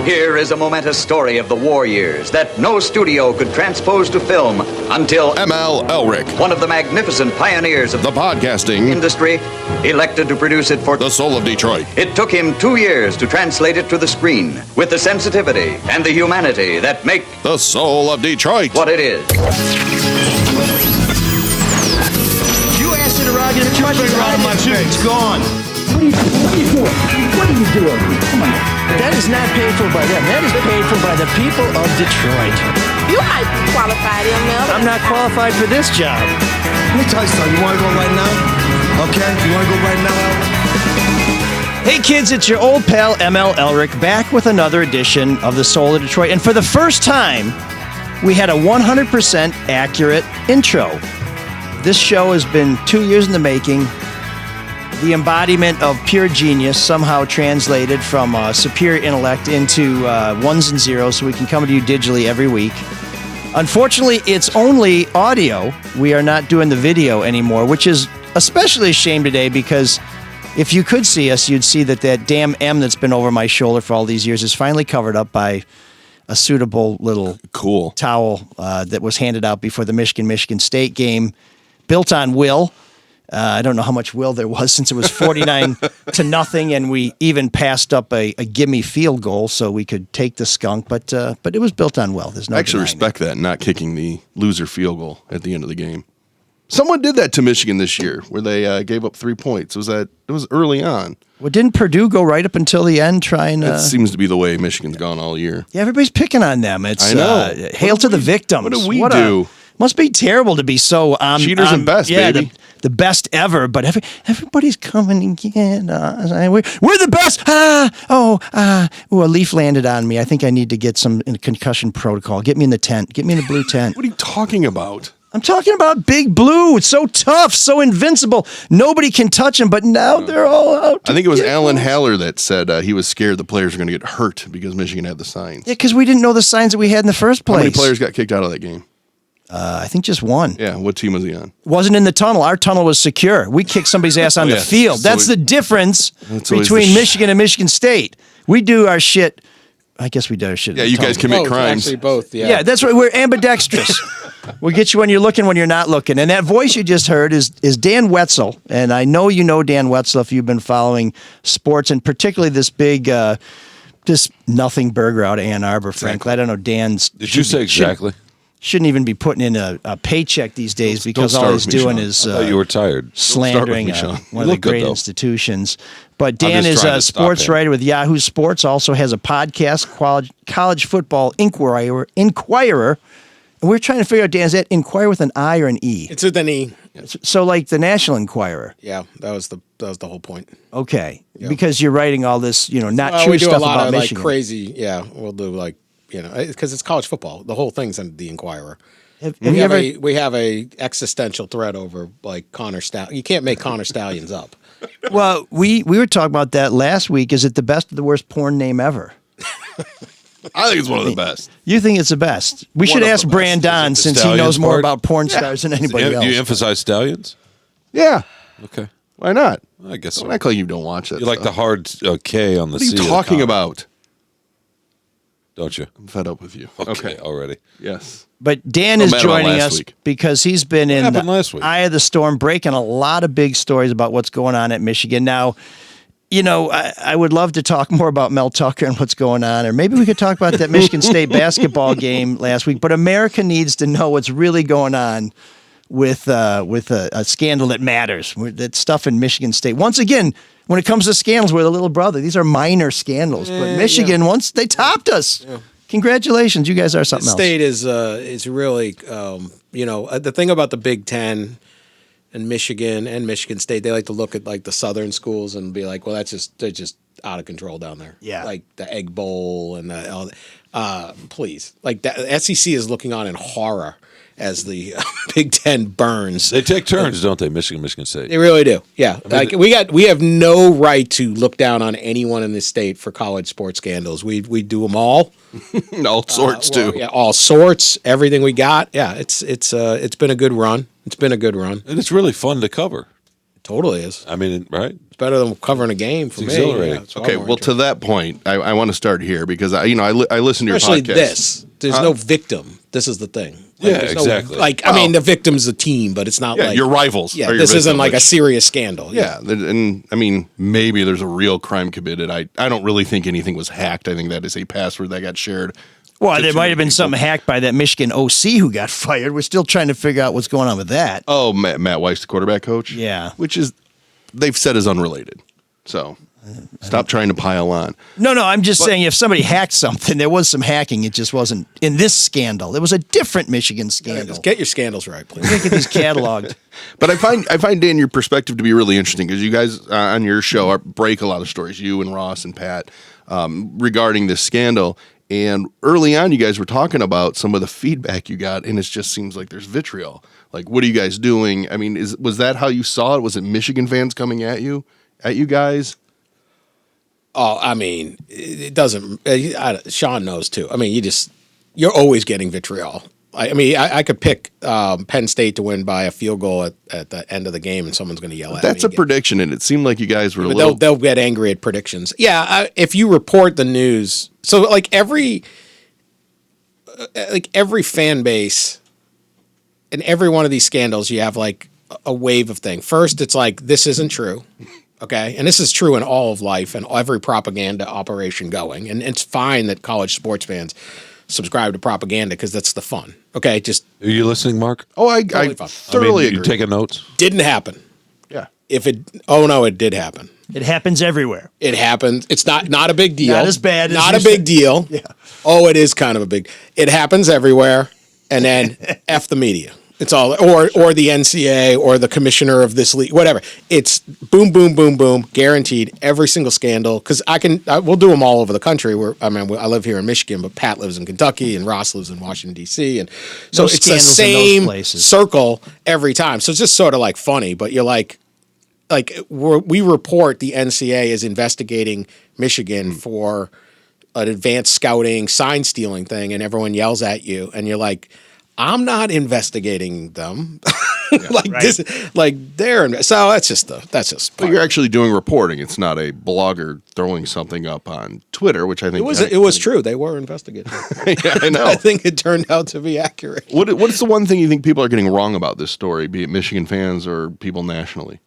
Here is a momentous story of the war years that no studio could transpose to film until M.L. Elric, one of the magnificent pioneers of the podcasting industry, elected to produce it for The Soul of Detroit. It took him 2 years to translate it to the screen with the sensitivity and the humanity that make The Soul of Detroit what it is. You asked it around your country around my face. It's gone. What are you doing? What are you doing? Come on. That is not paid for by them. That is paid for by the people of Detroit. You might qualify, ML. I'm not qualified for this job. Let me tell you something. You want to go right now? Okay? You want to go right now, Al? Hey kids, it's your old pal ML Elric back with another edition of The Soul of Detroit. And for the first time, we had a 100% accurate intro. This show has been 2 years in the making. The embodiment of pure genius, somehow translated from superior intellect into ones and zeros, so we can come to you digitally every week. Unfortunately, it's only audio. We are not doing the video anymore, which is especially a shame today because if you could see us, you'd see that damn M that's been over my shoulder for all these years is finally covered up by a suitable little towel that was handed out before the Michigan State game, built on will. I don't know how much will there was since it was 49-0, and we even passed up a gimme field goal so we could take the skunk. But it was built on will. There's no. I actually respect that, not kicking the loser field goal at the end of the game. Someone did that to Michigan this year, where they gave up 3 points. It was early on. Well, didn't Purdue go right up until the end trying? It seems to be the way Michigan's gone all year. Yeah, everybody's picking on them. It's I know. Hail to the victims. What do we do? Must be terrible to be so cheaters and best, baby. The best ever, but everybody's coming again. We're the best. A leaf landed on me. I think I need to get some concussion protocol. Get me in the tent. Get me in the blue tent. What are you talking about? I'm talking about Big Blue. It's so tough, so invincible. Nobody can touch him, but now they're all out. I think it was Alan Haller that said he was scared the players were going to get hurt because Michigan had the signs. Yeah, because we didn't know the signs that we had in the first place. How many players got kicked out of that game? I think just one. Yeah, what team was he on? Wasn't in the tunnel. Our tunnel was secure. We kicked somebody's ass on the field. That's the difference between Michigan and Michigan State. We do our shit. I guess we do our shit. Yeah, you guys commit crimes. Actually, both. Yeah. Yeah, that's right. We're ambidextrous. We'll get you when you're not looking. And that voice you just heard is Dan Wetzel. And I know you know Dan Wetzel if you've been following sports, and particularly this big, this nothing burger out of Ann Arbor, frankly. I don't know Dan's. Did you say exactly? Shouldn't even be putting in a paycheck these days because all he's doing is I thought you were tired. Slandering one of the great institutions. But Dan is a sports writer with Yahoo Sports, also has a podcast, College Football Inquirer. And we're trying to figure out, Dan, is that Inquirer with an I or an E? It's with an E. So like the National Enquirer. Yeah, that was the whole point. Okay. Yep. Because you're writing all this, true stuff about Michigan. We do a lot of crazy, we'll do because it's college football. The whole thing's in the Inquirer. We have a existential threat over Connor Stalions. You can't make Connor Stalions up. Well, we were talking about that last week. Is it the best or the worst porn name ever? I think it's one of the best. You think it's the best? We should ask Brandon since he knows more about porn stars than anybody else. Do you emphasize Stallions? Yeah. Okay. Why not? I guess so. Don't act like you don't watch it. You like the hard K on the C. What are you talking about? Don't you? I'm fed up with you. Okay, already. Yes. But Dan is joining us because he's been in the eye of the storm, breaking a lot of big stories about what's going on at Michigan. Now, I would love to talk more about Mel Tucker and what's going on, or maybe we could talk about that Michigan State basketball game last week. But America needs to know what's really going on with a scandal that matters. That stuff in Michigan State. Once again, when it comes to scandals, we're the little brother. These are minor scandals, but Michigan once they topped us. Yeah. Congratulations, you guys are something else. State is really the thing about the Big Ten and Michigan and Michigan State. They like to look at the Southern schools and be like, well, they're just out of control down there. Yeah, like the Egg Bowl and please, the SEC is looking on in horror as the Big Ten burns. They take turns, don't they? Michigan State. They really do. Yeah, we have no right to look down on anyone in this state for college sports scandals. We do them all, all sorts too. Yeah, all sorts. Everything we got. Yeah, it's been a good run. It's been a good run, and it's really fun to cover. It totally is. I mean, right? better than covering a game for me. exhilarating. Yeah, it's a lot Okay, more well, to that point, I want to start here because I listen to your especially podcast. this. There's no victim. This is the thing. Yeah, there's no- exactly. I mean, the victim's a team, but it's not Yeah, like your rivals. Yeah, are your this isn't victim, like a which- serious scandal. Yeah, and I mean, maybe there's a real crime committed. I don't really think anything was hacked. I think that is a password that got shared. Well, to there too might many have been people. something hacked by that Michigan OC who got fired. We're still trying to figure out what's going on with that. Oh, Matt Weiss, the quarterback coach. Yeah. which is they've said is unrelated. So stop trying to pile on. No, I'm just saying if somebody hacked something, there was some hacking. It just wasn't in this scandal. It was a different Michigan scandal. Just get your scandals right, please. Get these cataloged. But I find Dan, your perspective to be really interesting because you guys on your show break a lot of stories, you and Ross and Pat, regarding this scandal. And early on, you guys were talking about some of the feedback you got, and it just seems like there's vitriol. Like, what are you guys doing? I mean, was that how you saw it? Was it Michigan fans coming at you guys? Oh, I mean, it doesn't. Shawn knows too. I mean, you're always getting vitriol. I mean, I could pick Penn State to win by a field goal at the end of the game, and someone's going to yell at me. That's a prediction, and it seemed like you guys were a But little. they'll get angry at predictions. Yeah, if you report the news, so like every fan base in every one of these scandals, you have like a wave of thing. First, it's like this isn't true, okay, and this is true in all of life and every propaganda operation going, and it's fine that college sports fans subscribe to propaganda because that's the fun. Okay, just Are you listening, Mark? oh, I totally fine. thoroughly You agree. taking notes? didn't happen. Yeah. It did happen. It happens everywhere. It happened. It's not a big deal. Not as bad as Not you a big said. deal. Yeah. Oh, it is kind of a big. It happens everywhere, and then f the media. It's all or the NCAA or the commissioner of this league, whatever. It's boom, boom, boom, boom, guaranteed. Every single scandal because we'll do them all over the country. I live here in Michigan, but Pat lives in Kentucky and Ross lives in Washington D.C. and so Those it's the scandals in those same places. circle every time. So it's just sort of like funny, but you're like we report the NCAA is investigating Michigan for an advanced scouting sign stealing thing, and everyone yells at you, and you're like, I'm not investigating them. This, they're so that's just But part. you're actually doing reporting. It's not a blogger throwing something up on Twitter, which I think it was true. They were investigating. Yeah, I know. I think it turned out to be accurate. What's the one thing you think people are getting wrong about this story, be it Michigan fans or people nationally?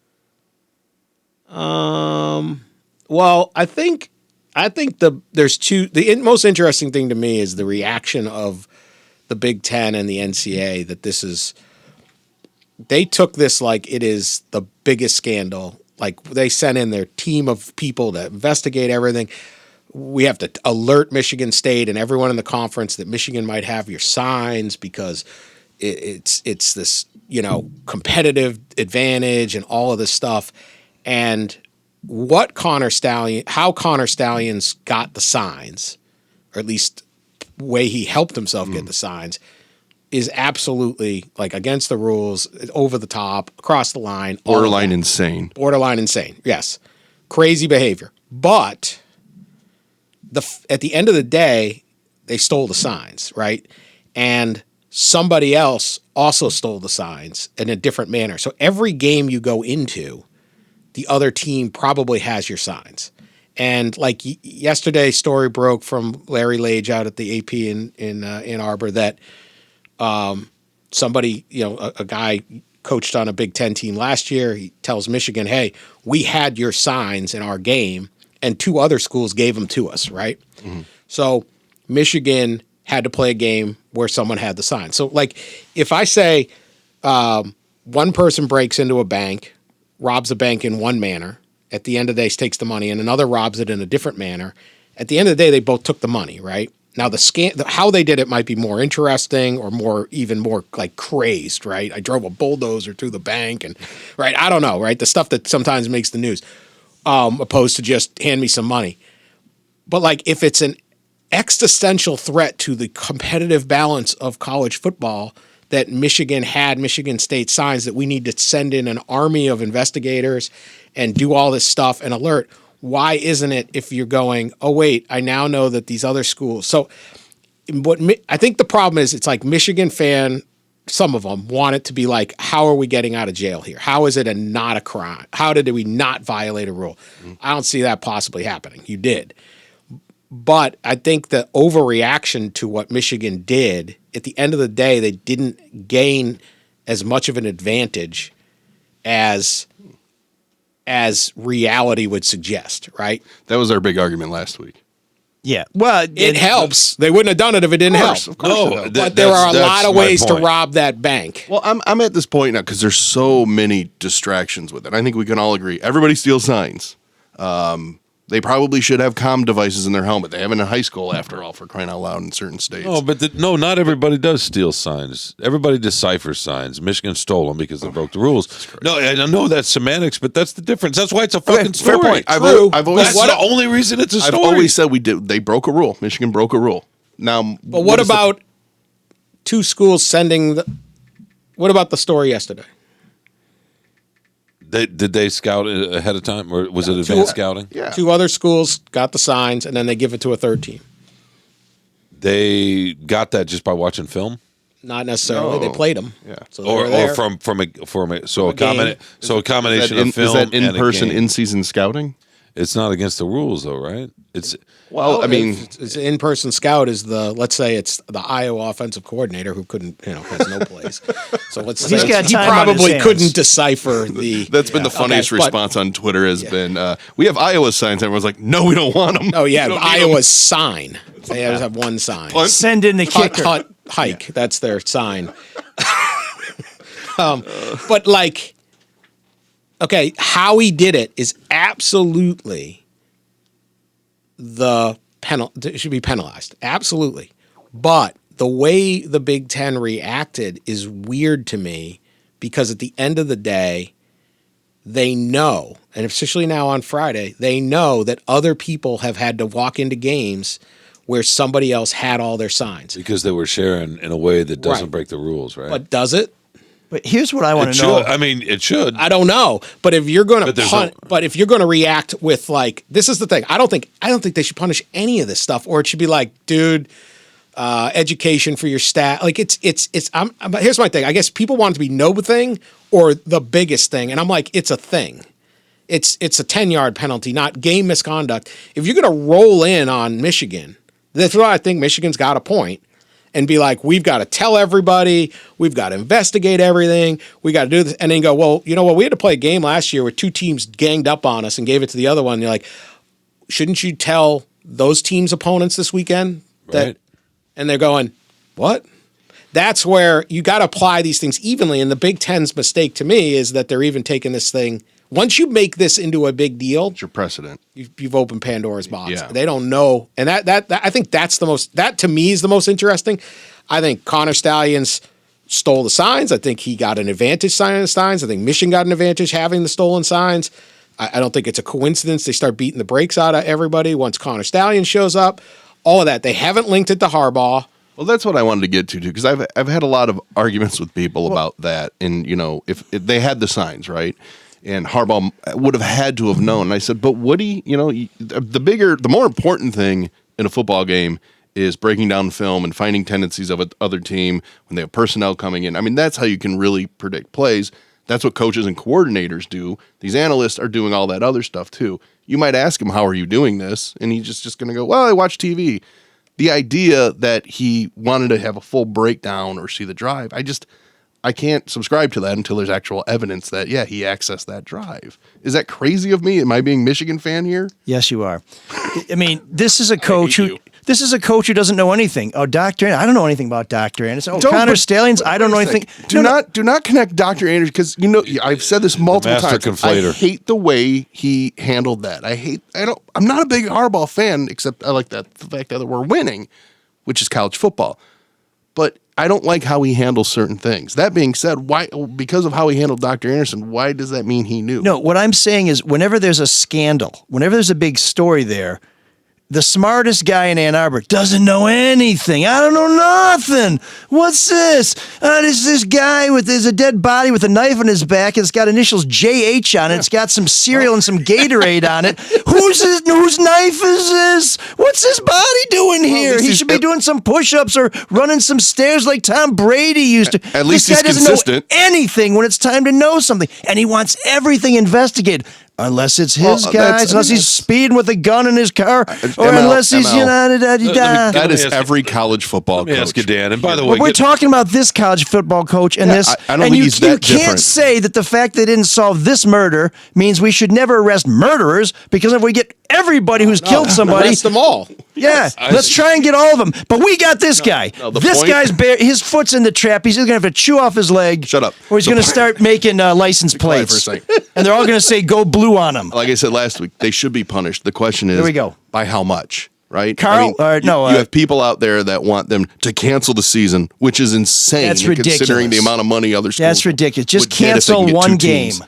Well, I think there's two. The most interesting thing to me is the reaction of the Big Ten and the NCAA that this is. They took this like it is the biggest scandal. Like they sent in their team of people to investigate everything. We have to alert Michigan State and everyone in the conference that Michigan might have your signs because it's this competitive advantage and all of this stuff. And how Connor Stalions got the signs, or at least way he helped himself get the signs, is absolutely like against the rules, over the top, across the line. Borderline insane. Borderline insane, yes. Crazy behavior. But at the end of the day, they stole the signs, right? And somebody else also stole the signs in a different manner. So every game you go into, the other team probably has your signs. And like yesterday, story broke from Larry Lage out at the AP in Ann Arbor that somebody, a guy coached on a Big Ten team last year. He tells Michigan, hey, we had your signs in our game, and 2 other schools gave them to us, right? Mm-hmm. So Michigan had to play a game where someone had the sign. So like if I say one person breaks into a bank, robs a bank in one manner, at the end of the day takes the money, and another robs it in a different manner, at the end of the day they both took the money, right? Now how they did it might be more interesting or even more like crazed, right? I drove a bulldozer through the bank and right, I don't know, right? The stuff that sometimes makes the news, opposed to just hand me some money. But like if it's an existential threat to the competitive balance of college football that Michigan State signs that we need to send in an army of investigators and do all this stuff and alert. Why isn't it if you're going, oh, wait, I now know that these other schools. So I think the problem is it's like Michigan fan some of them want it to be like, how are we getting out of jail here? How is it not a crime? How did we not violate a rule? I don't see that possibly happening. You did. But I think the overreaction to what Michigan did, at the end of the day, they didn't gain as much of an advantage as reality would suggest, right? That was our big argument last week. Yeah. Well, it helps. They wouldn't have done it if it didn't help. Of course. But there are a lot of ways to rob that bank. Well, I'm at this point now because there's so many distractions with it. I think we can all agree. Everybody steals signs. They probably should have comm devices in their helmet. They have it in high school, after all, for crying out loud in certain states. No, but not everybody does steal signs. Everybody deciphers signs. Michigan stole them because they broke the rules. No, I know that's semantics, but that's the difference. That's why it's a fucking story. Fair point. I've always that's the only reason it's a story. I've always said they broke a rule. Michigan broke a rule. Now, but what about two schools sending what about the story yesterday? Did they scout it ahead of time, or was it advanced scouting? Yeah. 2 other schools got the signs, and then they give it to a third team. They got that just by watching film, not necessarily. They played them, so or from a combination of film. Is that in and person in season scouting? It's not against the rules, though, right? It's I mean, it's in person scout is let's say it's the Iowa offensive coordinator who couldn't, has no plays. So let's say he probably couldn't decipher the. That's been the funniest response on Twitter has been, we have Iowa signs. Everyone's like, no, we don't want them. Oh yeah, Iowa's sign. They just have one sign. Send in the kicker. Hut, hike. Yeah. That's their sign. But like, okay, how he did it is absolutely it should be penalized. Absolutely. But the way the Big Ten reacted is weird to me because at the end of the day, they know, and especially now on Friday, they know that other people have had to walk into games where somebody else had all their signs. Because they were sharing in a way that doesn't break the rules, right? But does it? But here's what I want to know. I mean, it should. I don't know. But if you're going to but if you're going to react with like, this is the thing. I don't think they should punish any of this stuff, or it should be like, dude, education for your staff. Like but here's my thing. I guess people want it to be no thing or the biggest thing. And I'm like, it's a thing. It's a 10-yard penalty, not game misconduct. If you're going to roll in on Michigan, that's why I think Michigan's got a point. And be like, we've got to tell everybody, we've got to investigate everything, we got to do this. And then go, well, you know what? We had to play a game last year where 2 teams ganged up on us and gave it to the other one. And you're like, shouldn't you tell those teams' opponents this weekend that? Right. And they're going, what? That's where you got to apply these things evenly. And the Big Ten's mistake to me is that they're even taking this thing. Once you make this into a big deal, it's your precedent. You've opened Pandora's box. Yeah. They don't know, and that I think that's the most. That to me is the most interesting. I think Connor Stalions stole the signs. I think he got an advantage signing the signs. I think Michigan got an advantage having the stolen signs. I don't think it's a coincidence they start beating the brakes out of everybody once Connor Stalions shows up. All of that. They haven't linked it to Harbaugh. Well, that's what I wanted to get to too, because I've had a lot of arguments with people about that, and if they had the signs right. And Harbaugh would have had to have known. And I said, but Woody, the more important thing in a football game is breaking down film and finding tendencies of other team when they have personnel coming in. I mean, that's how you can really predict plays. That's what coaches and coordinators do. These analysts are doing all that other stuff too. You might ask him, how are you doing this? And he's just going to go, well, I watch TV. The idea that he wanted to have a full breakdown or see the drive, I can't subscribe to that until there's actual evidence that, he accessed that drive. Is that crazy of me? Am I being Michigan fan here? Yes, you are. I mean, this is a coach who doesn't know anything. Oh, Dr. Anderson, I don't know anything about Dr. Anderson. Oh, Connor Stalions, I don't know anything. Do not connect Dr. Anderson because I've said this multiple times. Conflator. I hate the way he handled that. I'm not a big Harbaugh fan, except I like the fact that we're winning, which is college football. But I don't like how he handles certain things. That being said, why? Because of how he handled Dr. Anderson, why does that mean he knew? No, what I'm saying is whenever there's a scandal, whenever there's a big story there, the smartest guy in Ann Arbor doesn't know anything. I don't know nothing. What's this? This guy there's a dead body with a knife in his back. It's got initials JH on it. It's got some cereal and some Gatorade on it. Whose knife is this? What's this body doing here. He should be doing some push-ups or running some stairs like Tom Brady used to. At least this guy he's doesn't consistent. know anything when it's time to know something, and he wants everything investigated. Unless it's his Well, guys, unless he's speeding with a gun in his car, or ML, unless he's That is every college football Let me coach. ask you, Dan. And by the way, we're talking about this college football coach and this. I don't and think you, he's you that can't different. say that the fact they didn't solve this murder means we should never arrest murderers, because if we get everybody who's killed somebody, Arrest them all. yeah, let's try and get all of them. But we got this guy. the This point- guy's his foot's in the trap. He's going to have to chew off his leg. Shut up. Or he's going to start making license quiet for a plates. second. And they're all going to say, go blue on him. Like I said last week, they should be punished. The question is, There we go. by how much, right? Carl, you have people out there that want them to cancel the season, which is insane. That's ridiculous. Considering the amount of money other schools. That's ridiculous. Just would get if they cancel can get one 2 game. teams.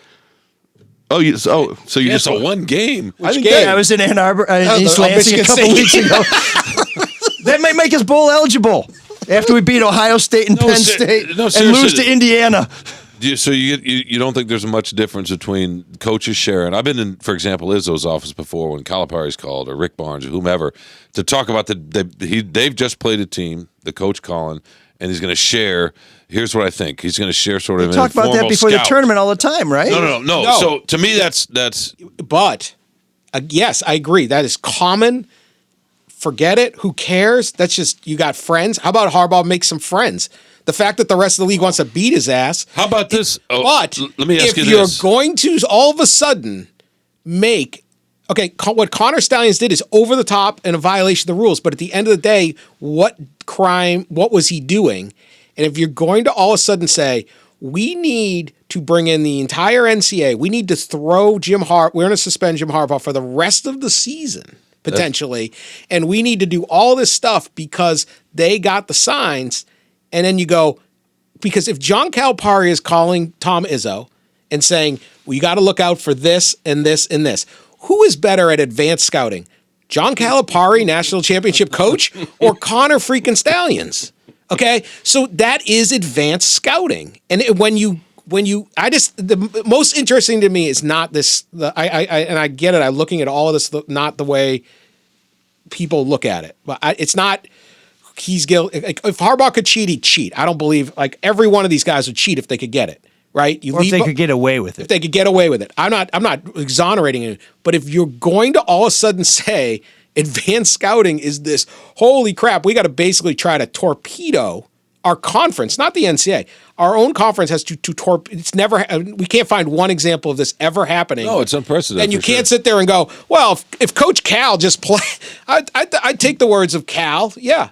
So you yeah, just so one game. I think Yeah, I was in Ann Arbor, East Lansing a couple weeks ago. That might make us bowl eligible after we beat Ohio State and No, Penn ser- State no, and seriously. lose to Indiana. So you don't think there's much difference between coaches sharing? I've been in, for example, Izzo's office before when Calipari's called, or Rick Barnes, or whomever, to talk about they've just played a team, the coach calling, and he's going to share. Here's what I think. He's going to share sort of We an talk about that informal before the scout. tournament all the time, right? No. So to me, that's But yes, I agree. That is common. Forget it. Who cares? That's just, you got friends. How about Harbaugh make some friends? The fact that the rest of the league wants to beat his ass. How about this? Oh, But let me ask if you you're this. going to all of a sudden make, okay, what Connor Stalions did is over the top and a violation of the rules. But at the end of the day, what was he doing? And if you're going to all of a sudden say, we need to bring in the entire NCAA, we need to throw we're going to suspend Jim Harbaugh for the rest of the season, potentially, and we need to do all this stuff because they got the signs. And then you go, because if John Calipari is calling Tom Izzo and saying, well, you got to look out for this and this and this, who is better at advanced scouting? John Calipari, national championship coach, or Connor freaking Stalions? Okay, so that is advanced scouting. And the most interesting to me is not this. And I get it. I'm looking at all of this, not the way people look at it. But it's not. He's guilty. If Harbaugh could cheat, he'd cheat. I don't believe every one of these guys would cheat if they could get it. Right? Or if they could get away with it. If they could get away with it. I'm not exonerating it. But if you're going to all of a sudden say advanced scouting is this, holy crap, we got to basically try to torpedo our conference, not the NCAA. Our own conference has to torpedo. It's never. We can't find one example of this ever happening. No, it's unprecedented. And you for can't sure. sit there and go, well, if Coach Cal just play, I'd take the words of Cal, yeah.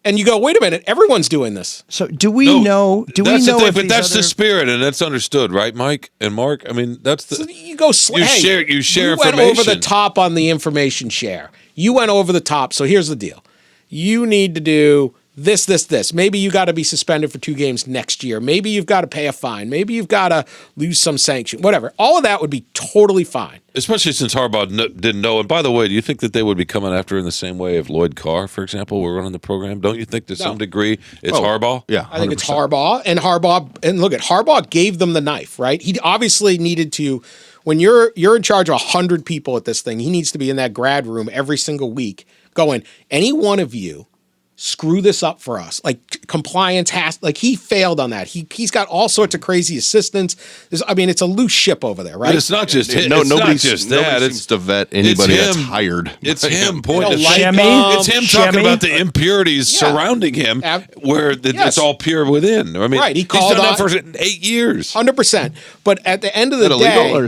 And you go, wait a minute, everyone's doing this. So do we know? Do we That's know? the thing, if but these that's the other- spirit, and that's understood, right, Mike and Mark? I mean, that's the. So you go, You share You went information. over the top on the information share. You went over the top. So here's the deal. You need to do this. Maybe you got to be suspended for 2 games next year. Maybe you've got to pay a fine. Maybe you've got to lose some sanction. Whatever. All of that would be totally fine. Especially since Harbaugh didn't know. And by the way, do you think that they would be coming after in the same way if Lloyd Carr, for example, were running the program? Don't you think to some degree it's Harbaugh? Yeah, I think it's 100%. Harbaugh. And look at Harbaugh gave them the knife, right? He obviously needed to, when you're in charge of 100 people at this thing, he needs to be in that grad room every single week going, any one of you screw this up for us. Compliance he failed on that. He's got all sorts of crazy assistants. It's a loose ship over there, right? But it's not just him. No, it's nobody not just that. Nobody It's seems to vet anybody it's that's him. hired. It's him pointing. They don't like It's him talking Shemmy? about the impurities surrounding him, where it's all pure within. I mean, Right, he he's called done that on- for 8 years. 100%. But at the end of Is the that illegal, day, or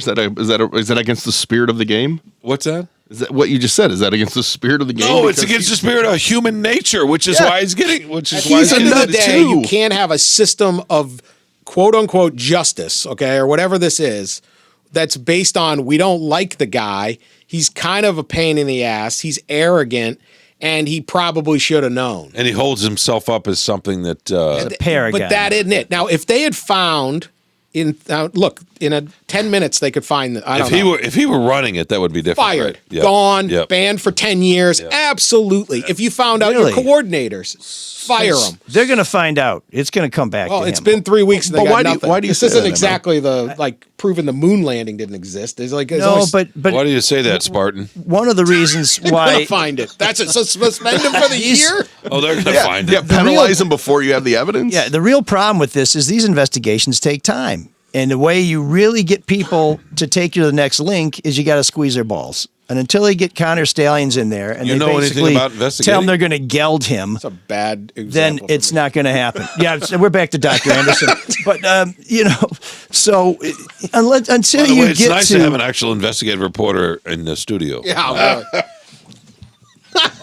is that against the spirit of the game? What's that? Is that what you just said? Is that against the spirit of the game? No, it's Because against the spirit of human nature, which is why he's getting. Which is at why the he's end getting of the that day, too. you can't have a system of quote unquote justice, okay, or whatever this is, that's based on we don't like the guy. He's kind of a pain in the ass. He's arrogant, and he probably should have known. And he holds himself up as something that. paragon. But that isn't it. Now, if they had found in a 10 10 minutes they could find the, I don't know. If he were running it, that would be different. Fired, right? Yep. gone, Yep. banned for 10 years. Yep. Absolutely. If you found out Really? your coordinators, fire them. They're going to find out. It's going to come back. Well, to it's him. been 3 weeks. And they But got why do you- nothing. why do you This say isn't that, exactly the like proving the moon landing didn't exist. It's like no, but Why do you say that, Spartan? one of the reasons why why find it. That's it. So suspend him for the year. Oh, they're going to find Yeah, it. penalize them before you have the evidence. Yeah, the real problem with this is these investigations take time. And the way you really get people to take you to the next link is you got to squeeze their balls. And until they get Connor Stallions in there and You they know anything basically about investigating? tell them they're going to geld him, It's a bad example. then for it's me. not going to happen. Yeah, so we're back to Dr. Anderson. But, so until By the you way, it's get nice to have an actual investigative reporter in the studio. Yeah.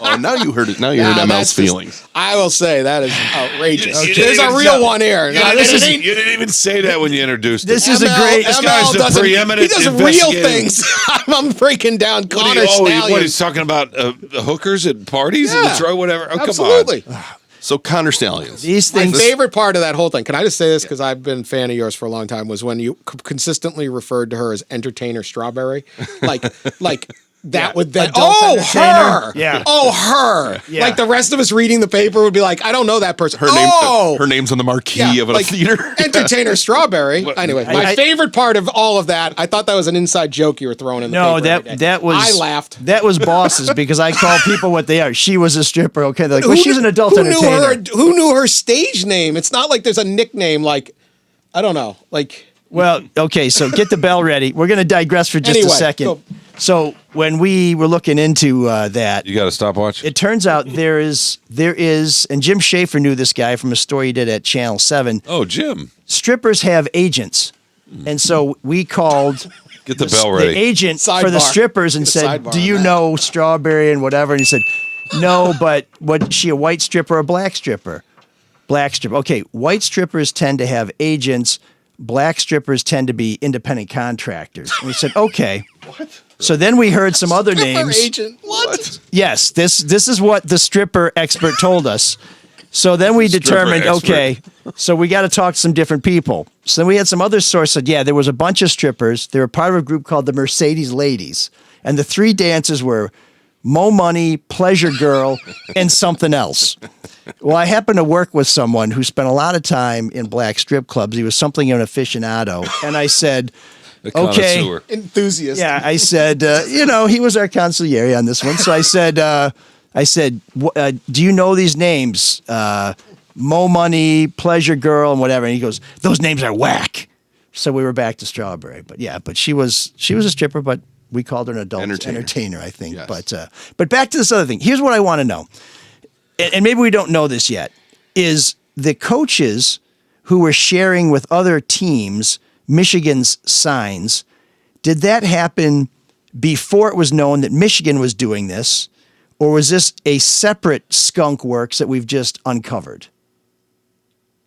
Oh, now you heard it. Now you Yeah, heard that's ML's just- feelings. I will say that is outrageous. You There's didn't a even real tell- one here. You, Now, didn't, this even, is you didn't even say that when you introduced This it. is a great. This guy's the doesn't- preeminent He does real investigative- things. I'm breaking down What, Connor he- what Stalions. he's talking about hookers at parties in Yeah. Detroit, whatever. Oh, Absolutely. come on. So Connor Stallions. These My things. favorite part of that whole thing, can I just say this because I've been a fan of yours for a long time, was when you consistently referred to her as Entertainer Strawberry. Like that would then, Adult oh, entertainer. her. Yeah. Oh, her. Yeah. Like the rest of us reading the paper would be like, I don't know that person. Her name. Oh, Her name's on the marquee yeah, of a like theater. Entertainer Strawberry. Anyway, my I- favorite part of all of that, I thought that was an inside joke you were throwing in the No, paper every day. that was. I laughed. That was bosses because I call people what they are. She was a stripper. Okay, they're like, well, she's an adult who knew entertainer. who knew her stage name? It's not like there's a nickname like, I don't know, like. Well, okay, so get the bell ready. We're going to digress for just Anyway, a second. go. So when we were looking into that, You got a stopwatch? it turns out there is, and Jim Schaefer knew this guy from a story he did at Channel 7. Oh, Jim. Strippers have agents. And so we called Get the bell ready. the agent for the Sidebar. strippers and Get a said, sidebar do on you that. know Strawberry and whatever? And he said, no, but was she a white stripper or a black stripper? Black stripper. Okay, white strippers tend to have agents. Black strippers tend to be independent contractors. And we said, okay. What? So then we heard some other Stripper names. agent. What? Yes, this is what the stripper expert told us. So then we determined, expert. okay, so we got to talk to some different people. So then we had some other source said, yeah, there was a bunch of strippers. They were part of a group called the Mercedes Ladies. And the three dances were Mo Money, Pleasure Girl, and something else. Well, I happened to work with someone who spent a lot of time in black strip clubs. He was something of an aficionado. And I said, The okay. connoisseur. Enthusiast. Yeah, I said, he was our consigliere on this one. So I said, do you know these names? Mo Money, Pleasure Girl, and whatever. And he goes, those names are whack. So we were back to Strawberry. But she was a stripper, but we called her an adult entertainer I think. Yes. But back to this other thing. Here's what I want to know. And maybe we don't know this yet, is the coaches who were sharing with other teams Michigan's signs, did that happen before it was known that Michigan was doing this, or was this a separate skunk works that we've just uncovered?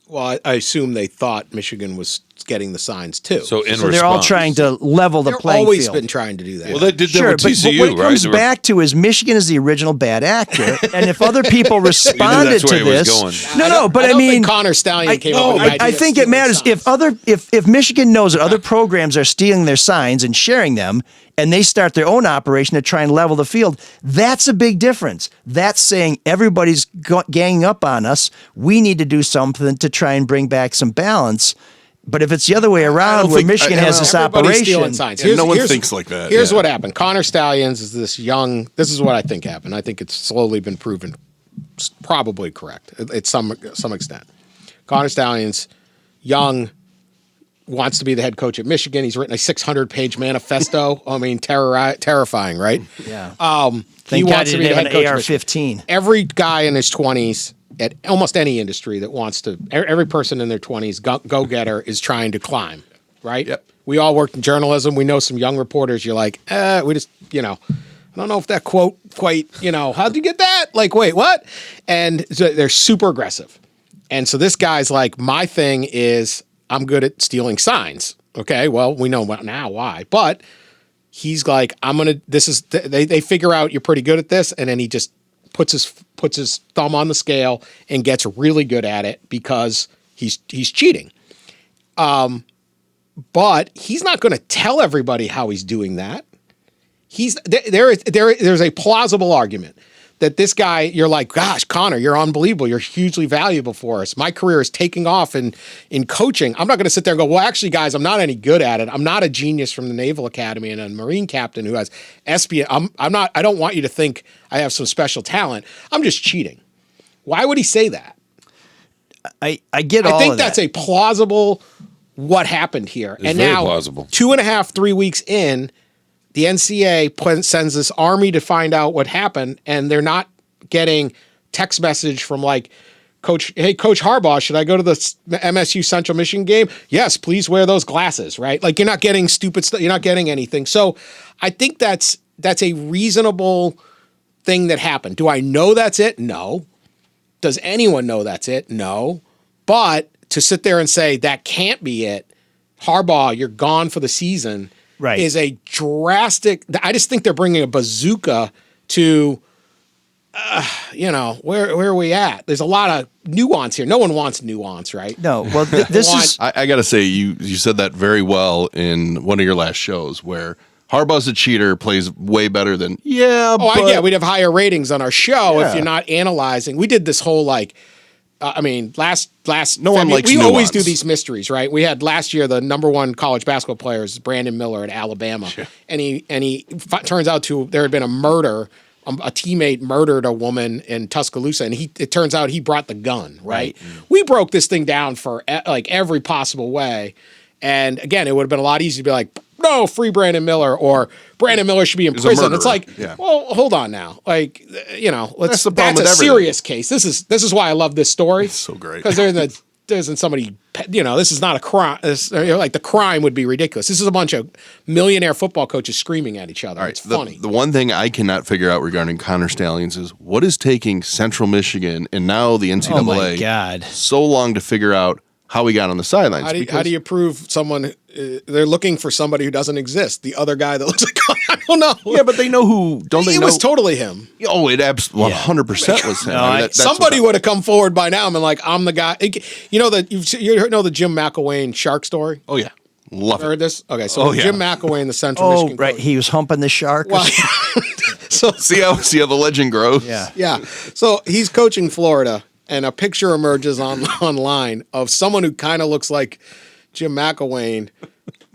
Well, I assume they thought Michigan was getting the signs too. So in So they're all response. trying to level the They've playing always field. been trying to do that. Well, they did that Sure, with but TCU, what it right? comes They were- back to is Michigan is the original bad actor, and if other people responded that's where to he was this, going. no, but I don't mean, think Connor Stallion came up with the idea I of think it stealing matters signs. if Michigan knows that other programs are stealing their signs and sharing them, and they start their own operation to try and level the field. That's a big difference. That's saying everybody's ganging up on us. We need to do something to try and bring back some balance. But if it's the other way around, where think- Michigan I has don't this know. Everybody's stealing operation, signs. Yeah, no one thinks like that, Here's yeah. what happened. Connor Stallions is this young. This is what I think happened. I think it's slowly been proven, probably correct at some extent. Connor Stallions, young, wants to be the head coach at Michigan. He's written a 600-page manifesto. I mean, terrifying, right? yeah. He Thank God wants he to be didn't the have head an coach. of Michigan. AR-15. Every guy in his 20s at almost any industry that wants to, every person in their 20s, go-getter, is trying to climb, right? Yep. We all worked in journalism. We know some young reporters. You're like, we just, I don't know if that quote quite, how'd you get that? Like, wait, what? And so they're super aggressive. And so this guy's like, my thing is I'm good at stealing signs. Okay, well, we know now why. But he's like, they figure out you're pretty good at this, and then he just puts his thumb on the scale and gets really good at it because he's cheating. but he's not going to tell everybody how he's doing that. There's a plausible argument that this guy, you're like, gosh, Connor, you're unbelievable. You're hugely valuable for us. My career is taking off in coaching. I'm not going to sit there and go, well, actually, guys, I'm not any good at it. I'm not a genius from the Naval Academy and a Marine captain who has SPA. I don't want you to think I have some special talent. I'm just cheating. Why would he say that? I get all of that. I think that's a plausible what happened here. It's and very now, plausible. 2.5, 3 weeks in, the NCAA sends this army to find out what happened, and they're not getting text message from like, Coach Harbaugh, should I go to the MSU Central Michigan game? Yes, please wear those glasses, right? Like you're not getting stupid stuff. You're not getting anything. So I think that's a reasonable thing that happened. Do I know that's it? No. Does anyone know that's it? No. But to sit there and say that can't be it, Harbaugh, you're gone for the season. Right. Is a drastic. I just think they're bringing a bazooka to, where are we at? There's a lot of nuance here. No one wants nuance, right? No. Well, this is. I got to say, you said that very well in one of your last shows where Harbaugh's a cheater, plays way better than, we'd have higher ratings on our show if you're not analyzing. We did this whole last no one likes we nuance. always do these mysteries, right? We had last year the number one college basketball player is Brandon Miller at Alabama, and he turns out there had been a murder. A teammate murdered a woman in Tuscaloosa, and it turns out he brought the gun. Right? We broke this thing down for like every possible way, and again, it would have been a lot easier to be like, no, free Brandon Miller, or Brandon Miller should be in prison. It's like, well, hold on now. Like, that's a serious case. This is why I love this story. It's so great. Because there isn't somebody, this is not a crime. Like the crime would be ridiculous. This is a bunch of millionaire football coaches screaming at each other. Right, it's funny. The one thing I cannot figure out regarding Connor Stalions is what is taking Central Michigan and now the NCAA so long to figure out how he got on the sidelines. How do you prove someone? They're looking for somebody who doesn't exist. The other guy that looks like I don't know. Yeah, but they know who. Don't they know? It was totally him. Oh, it 100% was him. No, somebody would have come forward by now and been like, "I'm the guy." You know the Jim McElwain shark story? Oh yeah, love it. Heard this? Okay, so Jim McElwain, the Central Michigan. Right, he was humping the shark. Well, so see how the legend grows. Yeah. So he's coaching Florida. And a picture emerges online of someone who kind of looks like Jim McElwain,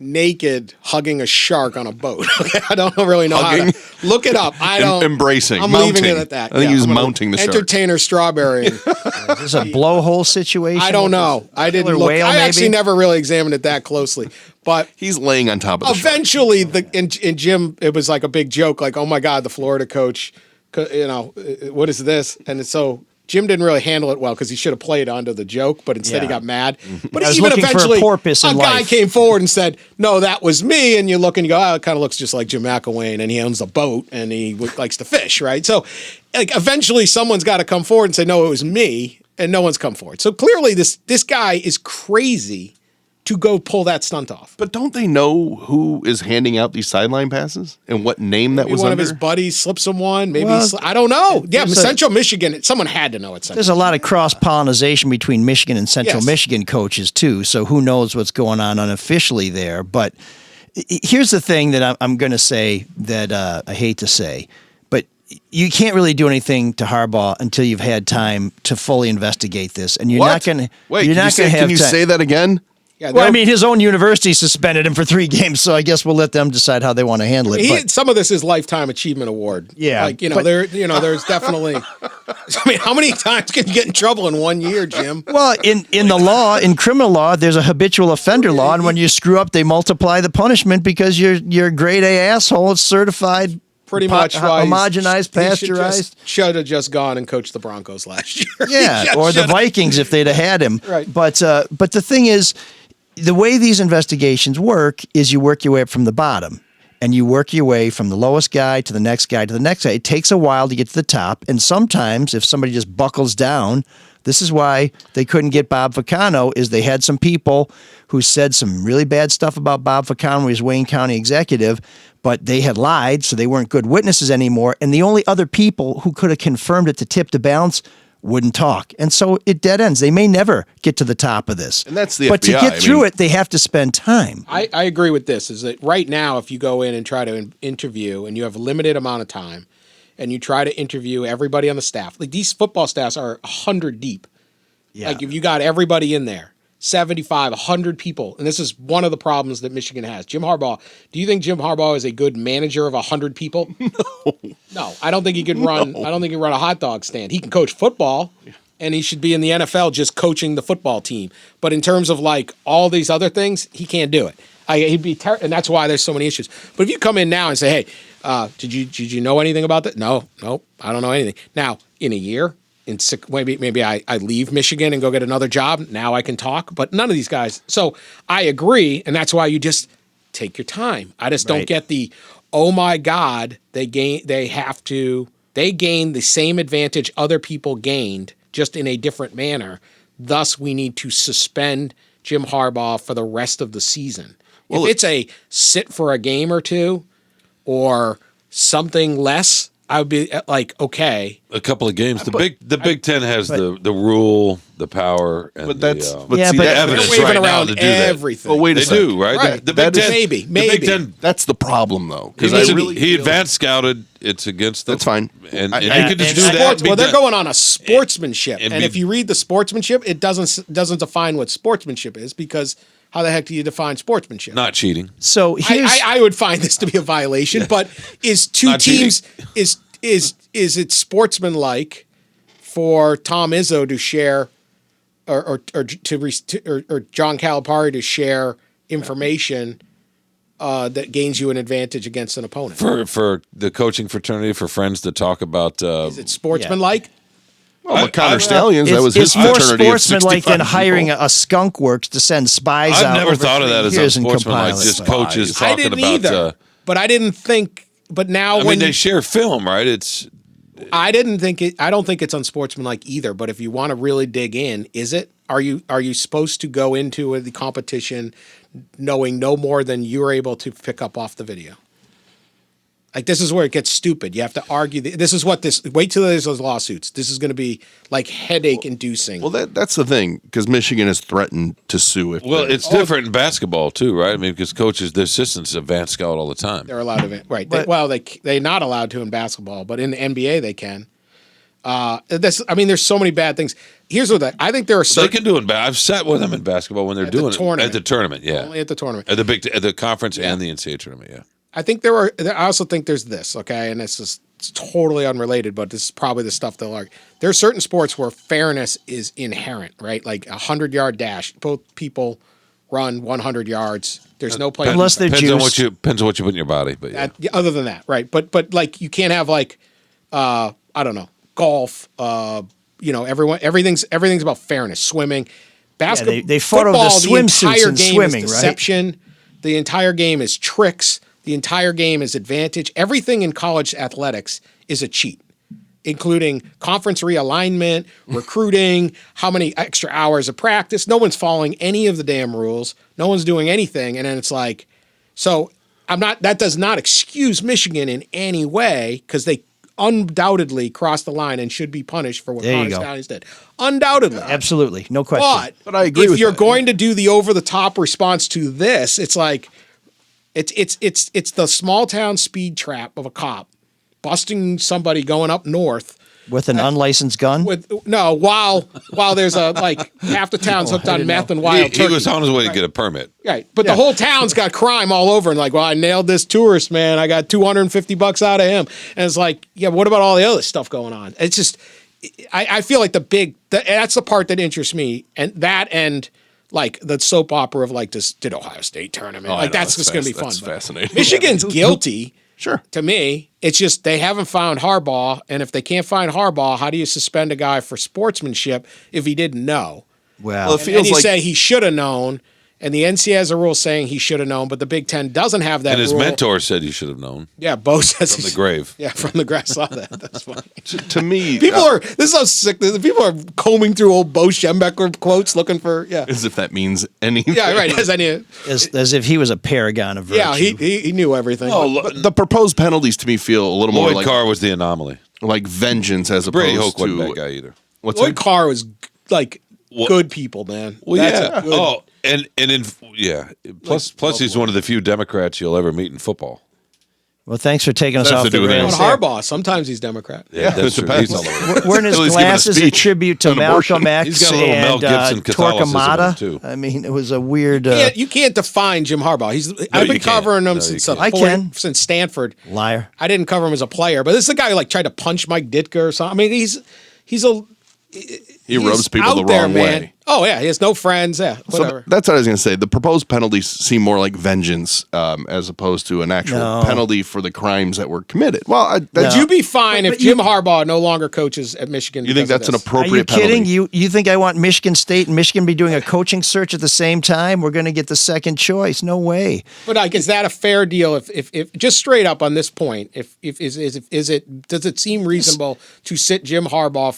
naked, hugging a shark on a boat. I don't really know how to look it up. Embracing. I'm mounting. leaving it at that. I think he was mounting the shark. Entertainer Strawberry. Is this a blowhole situation? I don't know. I didn't look. I actually never really examined it that closely. But he's laying on top of the eventually, in Jim, it was like a big joke, like, oh my God, the Florida coach, what is this? And so Jim didn't really handle it well because he should have played onto the joke, but instead he got mad. But even eventually, a guy came forward and said, "No, that was me." And you look and you go, "Oh, it kind of looks just like Jim McElwain, and he owns a boat and he likes to fish, right?" So, like, eventually, someone's got to come forward and say, "No, it was me," and no one's come forward. So clearly, this guy is crazy to go pull that stunt off. But don't they know who is handing out these sideline passes and what name that was one under? Of his buddies slips him one. Maybe I don't know. Yeah, Central Michigan. Someone had to know it. There's a lot of cross-pollination between Michigan and Central Michigan coaches too. So who knows what's going on unofficially there? But here's the thing that I'm going to say that I hate to say, but you can't really do anything to Harbaugh until you've had time to fully investigate this, and you're not going to. Wait, can you say that again? Yeah, well, I mean, his own university suspended him for 3 games, so I guess we'll let them decide how they want to handle it. Some of this is lifetime achievement award. Yeah, like there's definitely. I mean, how many times can you get in trouble in 1 year, Jim? Well, in the law, in criminal law, there's a habitual offender law, and when you screw up, they multiply the punishment because you're a grade A asshole. It's certified. Pretty much homogenized, pasteurized. Should have just gone and coached the Broncos last year. Yeah, or the Vikings if they'd have had him. Right. But the thing is, the way these investigations work is you work your way up from the bottom, and you work your way from the lowest guy to the next guy to the next guy. It takes a while to get to the top, and sometimes if somebody just buckles down, this is why they couldn't get Bob Vacano, is they had some people who said some really bad stuff about Bob Vacano when he was Wayne County executive, but they had lied, so they weren't good witnesses anymore, and the only other people who could have confirmed it to tip the balance wouldn't talk. And so it dead ends. They may never get to the top of this. And that's the But FBI. to get through it, they have to spend time. I agree with this, is that right now, if you go in and try to interview and you have a limited amount of time and you try to interview everybody on the staff, like these football staffs are 100 deep. Yeah. Like if you got everybody in there, 75, 100 people, and this is one of the problems that Michigan has. Jim Harbaugh, do you think Jim Harbaugh is a good manager of 100 people? No, I don't think he could run. I don't think he can run a hot dog stand. He can coach football, and he should be in the NFL just coaching the football team. But in terms of like all these other things, he can't do it. He'd be and that's why there's so many issues. But if you come in now and say, "Hey, did you know anything about that?" No, I don't know anything. Now, in a year. Maybe I leave Michigan and go get another job. Now I can talk, but none of these guys. So I agree, and that's why you just take your time. I just don't get the, oh my God, they gain the same advantage other people gained, just in a different manner. Thus, we need to suspend Jim Harbaugh for the rest of the season. Well, if it's a sit for a game or two or something less, I would be like, okay. A couple of games. The Big Ten has the rule, the power, and the evidence they're right now to do everything. that. Well, wait a second. Right? Right. The Big Ten, maybe. The Big Ten, that's the problem, though. Because he advanced scouted. It's against them. That's fine. And you can just do that. Well, they're going on a sportsmanship, and if you read the sportsmanship, it doesn't define what sportsmanship is, because how the heck do you define sportsmanship? Not cheating. So I would find this to be a violation, but is two teams is it sportsmanlike for Tom Izzo to share or John Calipari to share information that gains you an advantage against an opponent? For the coaching fraternity, for friends to talk about is it sportsmanlike? Yeah. Well, Connor Stallions, that was his more fraternity. It's more sportsmanlike than hiring a skunk works to send spies out. I've never thought of that as a sportsmanlike, just coaches talking I didn't about. Either, but I didn't think. But now, they share film, right? I don't think it's unsportsmanlike either. But if you want to really dig in, is it? Are you supposed to go into the competition knowing no more than you're able to pick up off the video? Like, this is where it gets stupid. You have to argue. Wait till there's those lawsuits. This is going to be like headache inducing. Well, that's the thing, because Michigan has threatened to sue. It's different in basketball too, right? I mean, because coaches, their assistants advance scout all the time. They're allowed to, right? They're not allowed to in basketball, but in the NBA they can. There's so many bad things. Here's what I think there are. They can do it. I've sat with them in basketball when they're doing it at the tournament. Yeah, only at the tournament, at the conference and the NCAA tournament. Yeah. I think I also think there's this, okay, and it's totally unrelated, but this is probably the stuff they'll argue. There are certain sports where fairness is inherent, right? Like a 100-yard dash. Both people run 100 yards. There's no play. Unless they're depends juiced. Depends on what you put in your body. But other than that, right? But like you can't have like, I don't know, golf. Everything's about fairness. Swimming, basketball. They fought over the swimsuits and swimming, is deception. Right? The entire game is tricks. The entire game is advantage. Everything in college athletics is a cheat, including conference realignment, recruiting, how many extra hours of practice. No one's following any of the damn rules. No one's doing anything. And then it's like, so that does not excuse Michigan in any way, because they undoubtedly crossed the line and should be punished for what Connor Stalions did. Undoubtedly. Absolutely. No question. But I agree if with you're that. going to do the over-the-top response to this, it's like, it's the small town speed trap of a cop busting somebody going up north with an unlicensed gun. While there's half the town's hooked on meth and wild turkey. He was on his way to get a permit. Right, but the whole town's got crime all over, and I nailed this tourist, man. I got $250 out of him, and it's like, yeah, what about all the other stuff going on? It's just, I feel like that's the part that interests me, and like the soap opera of did Ohio State tournament? That's just going to be fun. That's fascinating. Michigan's guilty. Sure. To me, it's just they haven't found Harbaugh, and if they can't find Harbaugh, how do you suspend a guy for sportsmanship if he didn't know? Well, it feels and you like say he should have known, and the NCAA has a rule saying he should have known, but the Big Ten doesn't have that And his rule. mentor said he should have known. Yeah, Bo says From the grave. Yeah, from the grave. I saw that. That's funny. to me, This is how sick. People are combing through old Bo Schembechler quotes looking for, as if that means anything. Yeah, right. As I knew. As if he was a paragon of virtue. Yeah, he knew everything. But the proposed penalties to me feel a little more Lloyd like Carr was the anomaly. like vengeance as Brady opposed Hoke wasn't to that guy either. What's Lloyd that? Carr was like good people, man. Well, That's yeah. a good- Oh, and Plus, he's one of the few Democrats you'll ever meet in football. Well, thanks for taking us Doesn't have off to the do with rails. Well, there. Harbaugh, sometimes he's Democrat. Yeah, that's it true. depends. He's all over. Wearing his Till he's giving a glasses a speech tribute to on abortion. Malcolm X He's got a little Mel and Gibson Catholicism in him, Torquemada. too. I mean, it was a weird You can't define Jim Harbaugh. I've you been can't. covering him No, since you can't. since Stanford. liar. I didn't cover him as a player, but this is the guy who like tried to punch Mike Ditka or something. I mean, He rubs people out the there, wrong man. way. Oh yeah, he has no friends. Yeah, So whatever. that's what I was going to say. The proposed penalties seem more like vengeance as opposed to an actual No. penalty for the crimes that were committed. Well, Would you be fine if Jim Harbaugh no longer coaches at Michigan? you think because of that's an this? Are you appropriate penalty? kidding? You think I want Michigan State and Michigan be doing a coaching search at the same time? We're going to get the second choice. No way. But like, is that a fair deal? If just straight up on this point, does it seem reasonable to sit Jim Harbaugh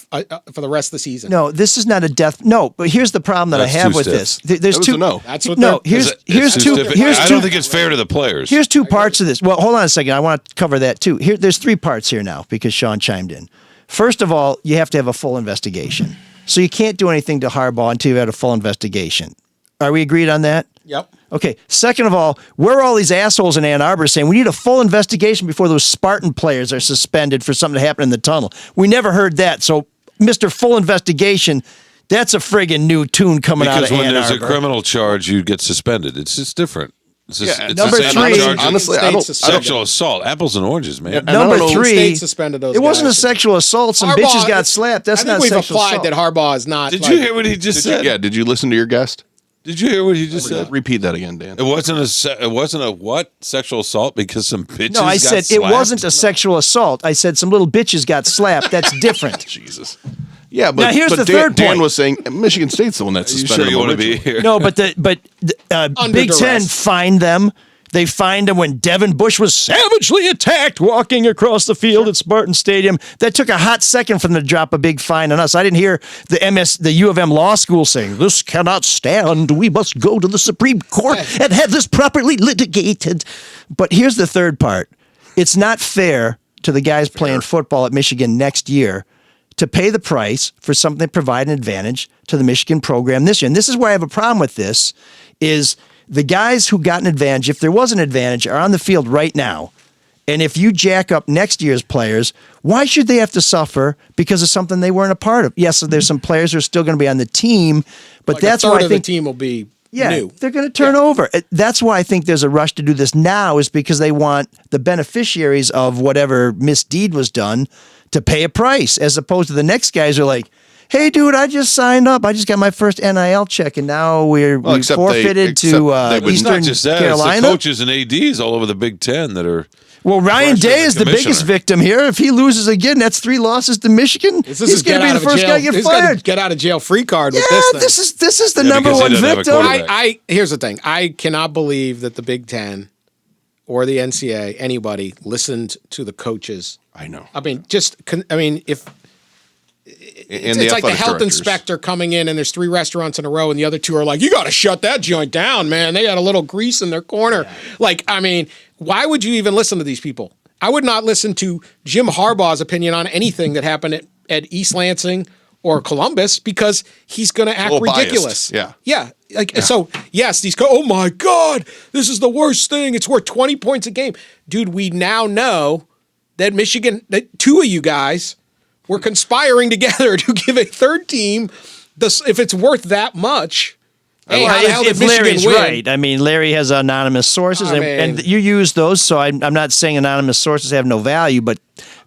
for the rest of the season? No, this is not a death. No, but here's the problem that That's I have too with stiff. this. There's That was two. a no. That's what. No, they're- here's It's two. different. Here's I two. don't think it's fair to the players. Here's two parts of this. Well, hold on a second. I want to cover that too. There's three parts here now because Shawn chimed in. First of all, you have to have a full investigation. So you can't do anything to Harbaugh until you've had a full investigation. Are we agreed on that? Yep. Okay. Second of all, where are all these assholes in Ann Arbor saying we need a full investigation before those Spartan players are suspended for something that happened in the tunnel? We never heard that. So, Mr. Full Investigation, that's a friggin' new tune coming out Because of when Ann there's Arbor. a criminal charge, you get suspended. It's just different. It's just, Yeah, it's number the same three- charge. Honestly, I don't. Sexual assault, apples and oranges, man. And I don't Number know- three, State suspended those it wasn't a guys. sexual assault. Some bitches got slapped. That's I think not we've sexual applied assault. that Harbaugh is not. Did like- you hear what he just said? Yeah, did you listen to your guest? Did you hear what he just said? Repeat that again, Dan. It wasn't a what sexual assault because some bitches. No, I got said it slapped? wasn't a sexual assault. I said some little bitches got slapped. That's different. Jesus. Yeah, but, Now, here's but the Dan, third Dan point. was saying Michigan State's the one that's Are you suspended. sure you want to him be here? No, but the Big duress. Ten fined them. They fined him when Devin Bush was savagely attacked walking across the field at Spartan Stadium. That took a hot second for them to drop a big fine on us. I didn't hear the U of M Law School saying, this cannot stand. We must go to the Supreme Court and have this properly litigated. But here's the third part. It's not fair to the guys playing football at Michigan next year to pay the price for something that provide an advantage to the Michigan program this year. And this is where I have a problem with this is the guys who got an advantage, if there was an advantage, are on the field right now. And if you jack up next year's players, why should they have to suffer because of something they weren't a part of? Yes, there's some players who are still going to be on the team, but like that's a third why I of think the team will be yeah, new. they're going to turn over. That's why I think there's a rush to do this now is because they want the beneficiaries of whatever misdeed was done to pay a price, as opposed to the next guys who are like, hey, dude, I just signed up. I just got my first NIL check, and now we except forfeited they to would It's Eastern not just that. Carolina. It's the coaches and ADs all over the Big Ten that are. Well, Ryan pressuring Day the is the biggest commissioner. victim here. If he loses again, that's 3 losses to Michigan. This He's is going to be the first guy to get He's got a fired. get out of jail free card with Yeah, this thing. this is the Yeah, number because he one doesn't have a victim. quarterback. Here's the thing. I cannot believe that the Big Ten or the NCAA, anybody, listened to the coaches. I know. I mean, if And it's like the athletic health directors. inspector coming in and there's 3 restaurants in a row and the other 2 are like, you got to shut that joint down, man. They got a little grease in their corner. Like, I mean, why would you even listen to these people? I would not listen to Jim Harbaugh's opinion on anything that happened at East Lansing or Columbus because he's going to act little biased, ridiculous. yeah. Yeah. So, yes, these go, oh my God, this is the worst thing. It's worth 20 points a game. Dude, we now know that Michigan, that 2 of you guys were conspiring together to give a third team if it's worth that much. Hey, how the hell did if Michigan Larry's win? right, I mean, Larry has anonymous sources, I and mean- you use those, so I'm not saying anonymous sources have no value, but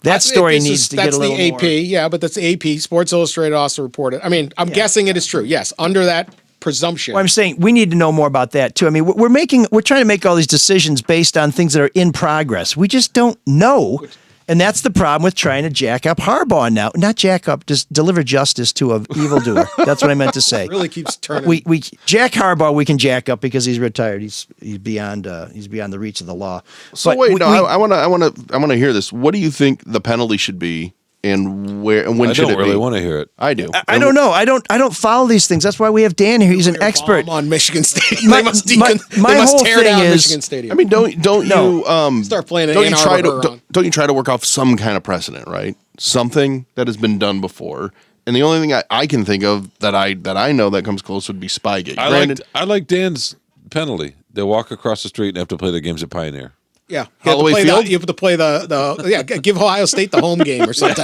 that story needs to get a little That's the more. AP, yeah, but that's the AP. Sports Illustrated also reported. I mean, I'm guessing it is true. Yes, under that presumption. Well, I'm saying we need to know more about that too. I mean, we're trying to make all these decisions based on things that are in progress. We just don't know. And that's the problem with trying to jack up Harbaugh now. Not jack up, just deliver justice to an evildoer. That's what I meant to say. It really keeps turning. We Jack Harbaugh we can jack up because he's retired. He's beyond the reach of the law. So But wait, I want to hear this. What do you think the penalty should be and where and when I should don't it really be? want to hear it. I do. I don't know. I don't follow these things. That's why we have Dan here. He's an expert. On Michigan Stadium. My- they must, my they must whole tear thing down is- Michigan Stadium. I mean, don't No. you Start playing an don't you Ann try Arbor to on. don't you try to work off some kind of precedent, right? Something that has been done before. And the only thing I can think of that I know that comes close would be Spygate. I like Dan's penalty. They walk across the street and have to play their games at Pioneer. Yeah, Holloway you Field? have to play the give Ohio State the home game or something.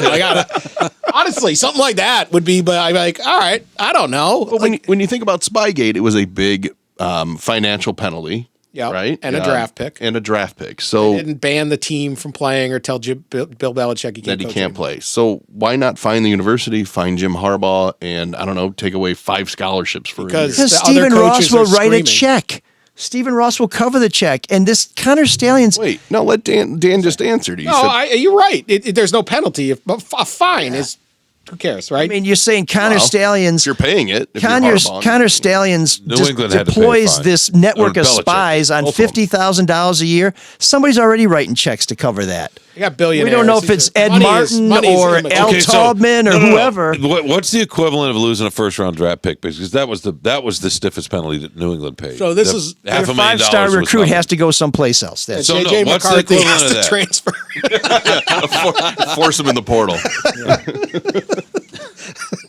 Honestly, something like that would be. But I'm like, all right, I don't know. But when you think about Spygate, it was a big financial penalty. Yeah, right, and a draft pick. So They didn't ban the team from playing or tell Bill Belichick he can't that he coach can't anymore. play. So why not find the university, find Jim Harbaugh, and I don't know, take away 5 scholarships for Because- a year? Because The other Stephen Ross coaches will are write a screaming. check. Stephen Ross will cover the check. And this Connor Stalions, Wait, no, let Dan just answer. He No, said, you're right. There's no penalty. A fine is who cares, right? I mean, you're saying Connor Well, Stalions. you're paying it. If Connor you're Harbaugh. Stalions New just England had to pay a deploys fine. this network Or of Belichick. spies on Both of them. $50,000 a year. Somebody's already writing checks to cover that. You got billionaires. We don't know if it's Ed Martin money is or immaterial. Al Taubman or whoever. What's the equivalent of losing a first round draft pick? Because that was the stiffest penalty that New England paid. So this is- half Your $1 million five-star was recruit nothing. has to go someplace else. That's So, JJ no, what's the McCarthy equivalent has of to that? transfer. Force him in the portal.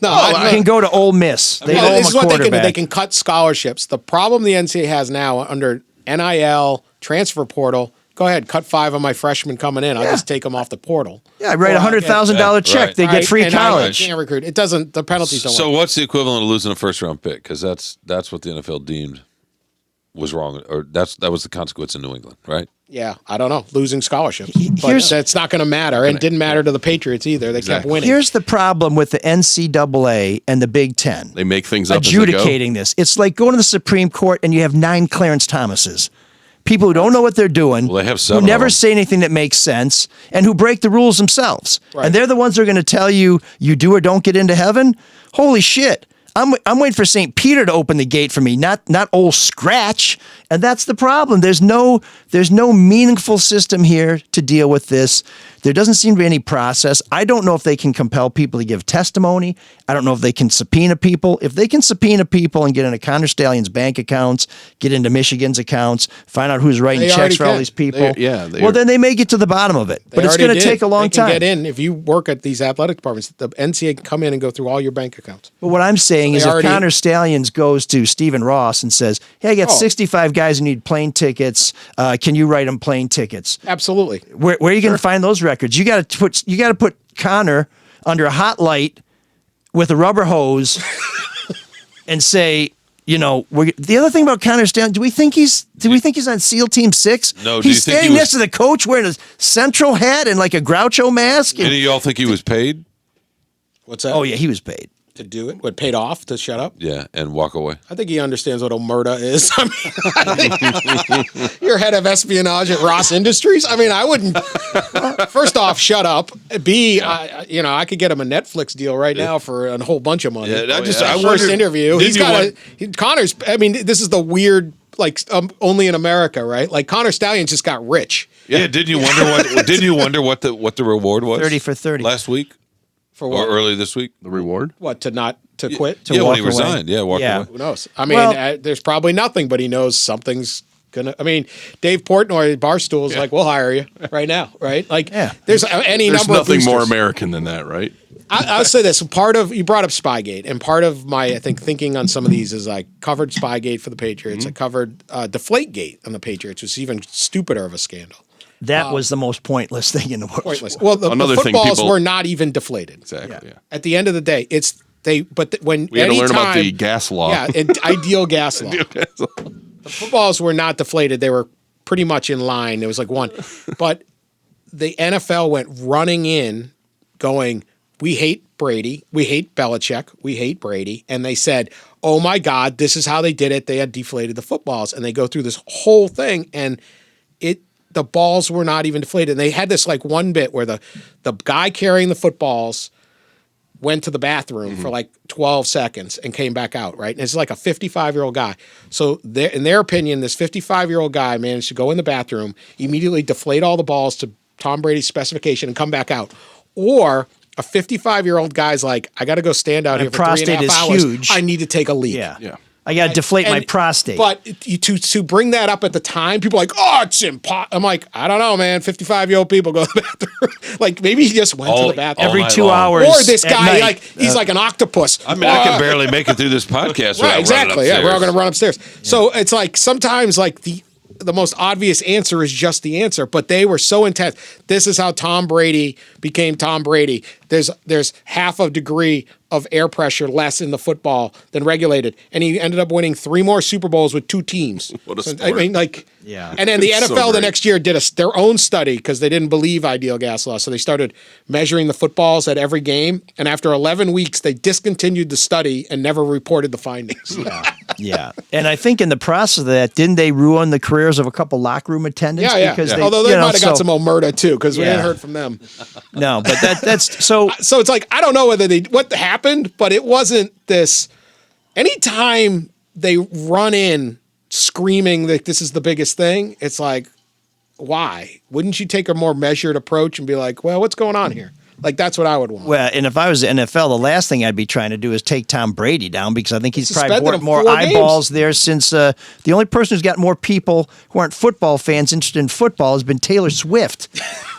No, I can go to Ole Miss. They Well, owe him this a is what they can do. quarterback. They can cut scholarships. The problem the NCAA has now under NIL transfer portal. Go ahead, cut 5 of my freshmen coming in. I'll just take them off the portal. Yeah, I write a $100,000 Yeah, check. right. They get free And I college. can't recruit. It doesn't. The penalties don't. So work. what's the equivalent of losing a first round pick? Because that's what the NFL deemed was wrong, or that was the consequence in New England, right? Yeah, I don't know. Losing scholarships, but Here's- that's not going to matter, and didn't matter to the Patriots either. They kept winning. Here's the problem with the NCAA and the Big Ten. They make things up as they go. Adjudicating this. It's like going to the Supreme Court and you have 9 Clarence Thomases. People who don't know what they're doing, Well, they have who 7 of never them. say anything that makes sense, and who break the rules themselves. Right. And they're the ones that are going to tell you you do or don't get into heaven. Holy shit. I'm waiting for St. Peter to open the gate for me, not old Scratch. And that's the problem. There's no meaningful system here to deal with this. There doesn't seem to be any process. I don't know if they can compel people to give testimony. I don't know if they can subpoena people. If they can subpoena people and get into Connor Stalions' bank accounts, get into Michigan's accounts, find out who's writing They checks already for all can. these people. They well, then they may get to the bottom of it. They But it's already going to did. take a long They can time. Get in if you work at these athletic departments. The NCAA can come in and go through all your bank accounts. But what I'm saying So is they if already- Connor Stalions goes to Stephen Ross and says, hey, I got Oh. 65 guys who need plane tickets. Can you write them plane tickets? Absolutely. Where are you going to find those records? You got to put Connor under a hot light with a rubber hose and say, the other thing about Connor Stalions, do we think he's on SEAL Team 6? No, do He's you think standing he was- next to the coach wearing a central hat and like a Groucho mask. Any of y'all think he was paid? What's that? Oh yeah, he was paid. To do it? What, paid off to shut up? Yeah, and walk away. I think he understands what omerta is. I think you're head of espionage at Ross Industries. I mean, I wouldn't. First off, shut up. B, I could get him a Netflix deal right now for a whole bunch of money. Yeah, I First wondered- interview. didn't He's you got Connor's. I mean, this is the weird. Like only in America, right? Like Connor Stalions just got rich. Yeah, didn't you wonder what the reward was? 30 for 30. last week For or what? early this week? The reward? What to quit? Yeah, when walk he away. resigned. Yeah, walked Yeah. away. Who knows? I mean, Well- there's probably nothing, but he knows something's gonna. I mean, Dave Portnoy at Barstool is like, "We'll hire you right now," right? Like, Yeah. there's any There's number of nothing more boosters. American than that, right? I'll say this: part of you brought up Spygate, and part of my thinking on some of these is I covered Spygate for the Patriots. I covered Deflategate on the Patriots, which is even stupider of a scandal. That was the most pointless thing in the world. Pointless. Well, the Another thing footballs people- were not even deflated. Exactly. Yeah. At the end of the day, it's they. But when We had to learn about anytime- the gas law. Yeah, ideal gas law. The footballs were not deflated; they were pretty much in line. There was like one, but the NFL went running in, going, "We hate Brady, we hate Belichick, we hate Brady," and they said, "Oh my God, this is how they did it. They had deflated the footballs," and they go through this whole thing, and the balls were not even deflated. And they had this like one bit where the guy carrying the footballs went to the bathroom for like 12 seconds and came back out, right? And it's like a 55-year-old guy. So in their opinion, this 55-year-old guy managed to go in the bathroom, immediately deflate all the balls to Tom Brady's specification and come back out. Or A 55-year-old guy's like, I got to go stand out My here for 3.5 prostate is hours. huge. I need to take a leak. Yeah. I got to deflate my And- prostate. But to bring that up at the time, people are like, oh, it's impossible. I'm like, I don't know, man. 55-year-old people go to the bathroom. Like, maybe he just went to the bathroom. every night 2 long. hours. Or this at guy, night. like, he's like an octopus. I mean, I can barely make it through this podcast. Right, exactly. Yeah, we're all going to to run upstairs. So it's like sometimes like the most obvious answer is just the answer, but they were so intense. This is how Tom Brady became Tom Brady. There's half a degree of air pressure less in the football than regulated, and he ended up winning 3 more Super Bowls with 2 teams. What a So, I sport. mean, like, Yeah. And then the It's so NFL the great. next year did their own study because they didn't believe ideal gas law, so they started measuring the footballs at every game, and after 11 weeks, they discontinued the study and never reported the findings. Yeah. And I think in the process of that, didn't they ruin the careers of a couple locker room attendants? Yeah. Because Although they you know, might have got so- some omerta too, because we Yeah. hadn't heard from them. No, but that's so. So it's like I don't know what happened, but it wasn't this. Anytime they run in screaming that this is the biggest thing, it's like, why? Wouldn't you take a more measured approach and be like, well, what's going on here? Like that's what I would want. Well, and if I was the NFL, the last thing I'd be trying to do is take Tom Brady down because I think he's probably Suspended brought him more 4 eyeballs there since the only person who's got more people who aren't football fans interested in football has been Taylor Swift.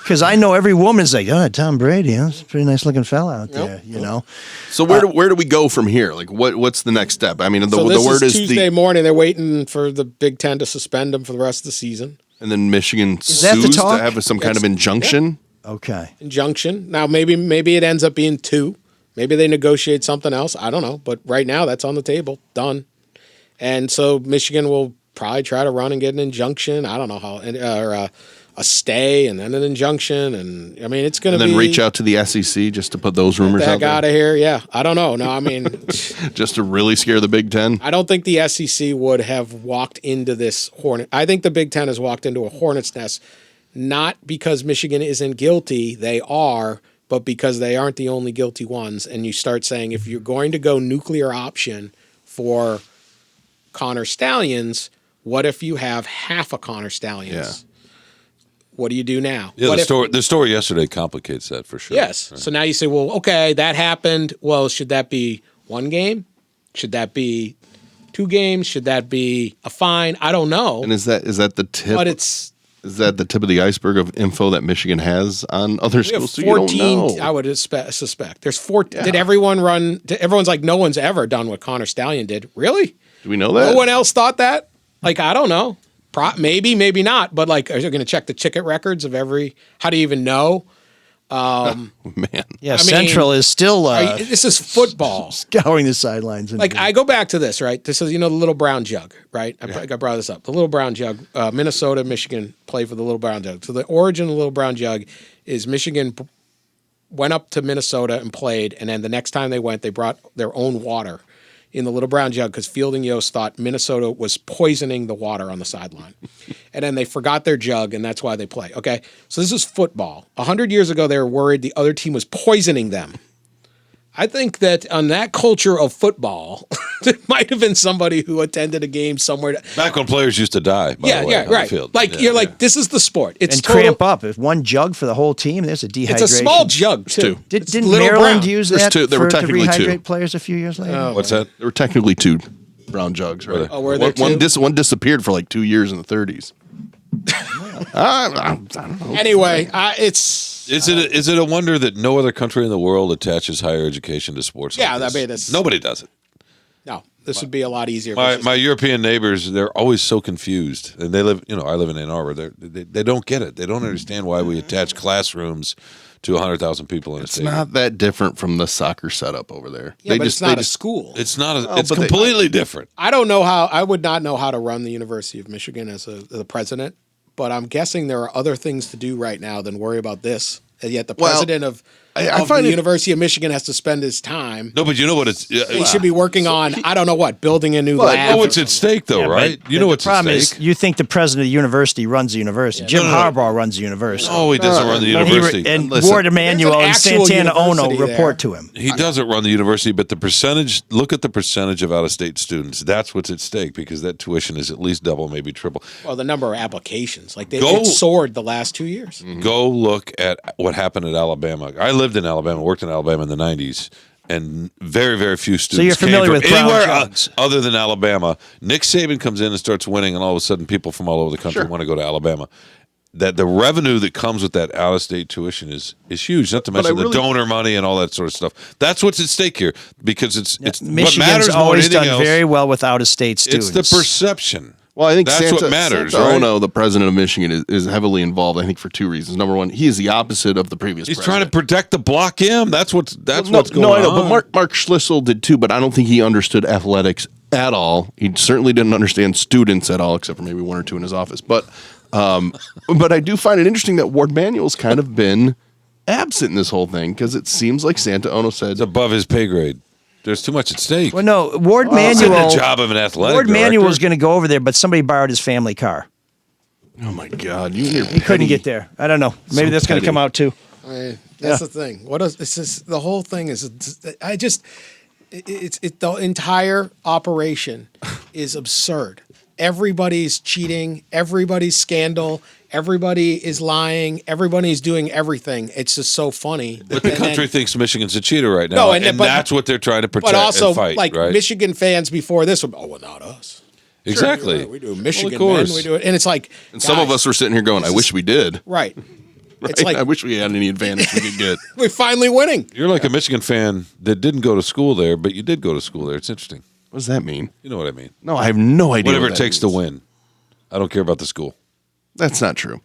Because I know every woman's like, oh, Tom Brady, huh? That's a pretty nice looking fella out there, you know. So where do we go from here? Like what's the next step? I mean, the So this word is Tuesday morning. They're waiting for the Big Ten to suspend him for the rest of the season. and then Michigan that the sues to talk? have some kind of injunction. Okay. Injunction. Now maybe it ends up being 2. Maybe they negotiate something else. I don't know. But right now that's on the table. Done. And so Michigan will probably try to run and get an injunction. I don't know how, or a stay and then an injunction. And I mean, it's going to And be. then reach out to the SEC just to put those rumors Back out there. out of here. Yeah. I don't know. No, I mean, Just to really scare the Big Ten. I don't think the SEC would have walked into this hornet. I think the Big Ten has walked into a hornet's nest, not because Michigan isn't guilty. They are, but because they aren't the only guilty ones. And you start saying, if you're going to go nuclear option for Connor Stalions, what if you have half a Connor Stalions? Yeah. What do you do now? Yeah, What the story yesterday complicates that for sure. Yes. So now you say, well, okay, that happened. Well, should that be 1 game? Should that be 2 games? Should that be a fine? I don't know. And is that the tip? But it's Is that the tip of the iceberg of info that Michigan has on other we have schools? So you don't 14. know. I would suspect. There's 14. Did everyone run? Everyone's like, no one's ever done what Connor Stallion did. Really? Do we know that? No one else thought that? Like, I don't know. Maybe, maybe not. But like, are you going to check the ticket records of every? How do you even know? Man. Yeah, I mean, Central is still This is football. scouring the sidelines. And Like I go back to this, right? This is the little brown jug, right? I brought this up. The little brown jug, Minnesota, Michigan play for the little brown jug. So the origin of the little brown jug is Michigan went up to Minnesota and played, and then the next time they went, they brought their own water in the little brown jug because Fielding Yost thought Minnesota was poisoning the water on the sideline. And then they forgot their jug, and that's why they play. Okay, so this is football. 100 years ago, they were worried the other team was poisoning them. I think that on that culture of football, there might have been somebody who attended a game somewhere. Back when players used to die. By the way, on the Right. field. Like you're like, this is the sport. It's and total, cramp up. If 1 jug for the whole team, there's a dehydration. It's a small jug too. Didn't It's little Maryland brown. use There's that 2. There were to technically rehydrate 2. players a few years later? What's that? There were technically 2 brown jugs, right? Oh, were there one, two? one disappeared for like 2 years in the 30s. I don't know. Anyway, it's Is it a wonder that no other country in the world attaches higher education to sports? Yeah, like I this? mean, it's- Nobody does it. no. This would be a lot easier. My European neighbors, they're always so confused, and they live. I live in Ann Arbor. They don't get it. They don't understand why we attach classrooms to 100,000 people in a It's stadium. not that different from the soccer setup over there. yeah, but it's not a school. It's not. Oh, It's but they- completely different. I don't know how. I would not know how to run the University of Michigan as the president, but I'm guessing there are other things to do right now than worry about this. And yet the Well, president of I find the it- University of Michigan has to spend his time. No, but you know what? It's He should be working on, I don't know what, building a new lab. oh, it's at stake though, Yeah, right? but You know the what's at problem stake. is you think the president of the university runs the university. Jim No, no, no. Harbaugh runs the university. Oh, he doesn't run the And university. and Listen, Ward Emanuel and there's an actual Santana Ono university report there. to him. He doesn't run the university, but the percentage. Look at the percentage of out-of-state students. That's what's at stake because that tuition is at least double, maybe triple. Well, the number of applications, like Go- it soared the last 2 years. Go look at what happened at Alabama. I lived in Alabama, worked in Alabama in the 90s, and very, very few students. So you're familiar came with from Brown anywhere Jones. other than Alabama. Nick Saban comes in and starts winning, and all of a sudden, people from all over the country want to go to Alabama. That the revenue that comes with that out-of-state tuition is huge. Not to mention the donor money and all that sort of stuff. That's what's at stake here, because it's what Michigan's matters more than always anything done else. very well with out-of-state students. It's the perception. Well, I think that's what matters. Santa right? Ono, the president of Michigan, is heavily involved. I think for two reasons. Number one, he is the opposite of the previous. He's president. trying to protect the block M. That's what's going on. No, I know, but Mark Schlissel did too. But I don't think he understood athletics at all. He certainly didn't understand students at all, except for maybe one or two in his office. But I do find it interesting that Ward Manuel's kind of been absent in this whole thing, because it seems like Santa Ono said It's above his pay grade. There's too much at stake. Well, no, Ward It's Manuel. the job of an athletic Ward Manuel director. was going to go over there, but somebody borrowed his family car. Oh my God, you and your He couldn't get there. I don't know. Maybe that's going to come out too. That's the thing. What is it's just the whole thing is the entire operation is absurd. Everybody's cheating, everybody's scandal, everybody is lying, everybody's doing everything. It's just so funny. But the country thinks Michigan's a cheater right now, and that's what they're trying to protect but also, and fight, like right? Michigan fans before this, well, not us. Exactly. Sure, we do Michigan, Well, of man. course. We do it, and it's like, And some of us were sitting here going, "I wish we did." right. Right? It's like I wish we had any advantage we could get. we're finally winning. You're like a Michigan fan that didn't go to school there, but you did go to school there. It's interesting. What does that mean? You know what I mean? No, I have no idea. Whatever what it that takes to means. win. I don't care about the school. That's not true.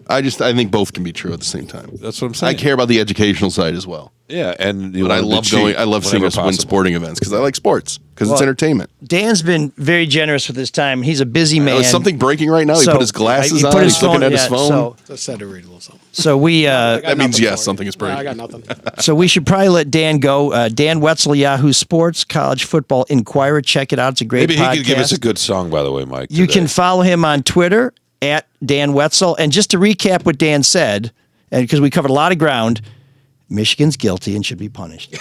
I think both can be true at the same time. That's what I'm I saying. care about the educational side as well. Yeah, and you But I wanted to love cheat going. I love seeing whenever us win possible. sporting events because I like sports because it's Well, entertainment. Dan's been very generous with his time. He's a busy man. Is something breaking right now? He So, put his glasses he on. put his He's looking phone- at his yeah, phone. so- Just had to read a little something. So we That means yes, something is No, breaking. I got nothing. so we should probably let Dan go. Dan Wetzel, Yahoo Sports, College Football Inquirer. Check it out. It's a great Maybe podcast. he could give us a good song, by the way, Mike. You today. can follow him on Twitter at Dan Wetzel. And just to recap what Dan said, and because we covered a lot of ground, Michigan's guilty and should be punished.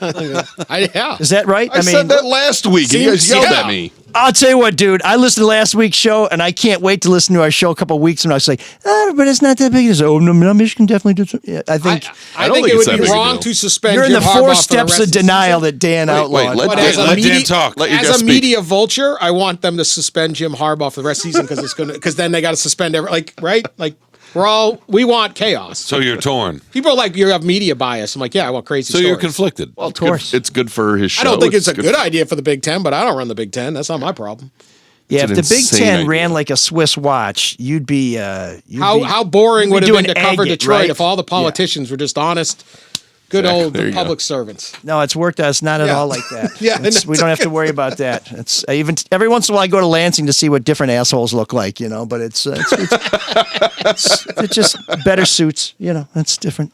Yeah. Is that right? I said that last week, and you guys Seems- yelled yeah. at me. I'll tell you what, dude. I listened to last week's show, and I can't wait to listen to our show a couple of weeks from now. I was like, but it's not that big. It's oh no, Michigan definitely did. Yeah, I think I don't think think it it's would that be big a wrong deal. to suspend you're in Jim the Harbaugh 4 for the steps rest of the denial season. that Dan outlawed. let But Dan- as a let Dan media talk. Let your as guest a speak. media vulture, I want them to suspend Jim Harbaugh for the rest of the season because then they got to suspend we want chaos. So you're torn. People are like, you have media bias. I'm like, yeah, I want crazy So stories. you're conflicted. Well, Of course. it's good for his show. I don't think it's a good good idea for the Big Ten, but I don't run the Big Ten. That's not my problem. Yeah, It's if an the Big insane Ten idea. ran like a Swiss watch, you'd be. How boring you'd would be it have been doing to cover agate, Detroit right? if all the politicians were just honest, good Exactly. old There you go. public servants? No, it's worked out. It's not at Yeah. all like that. Yeah, We don't have to worry about that. It's even every once in a while I go to Lansing to see what different assholes look like, but it's just better suits, It's different.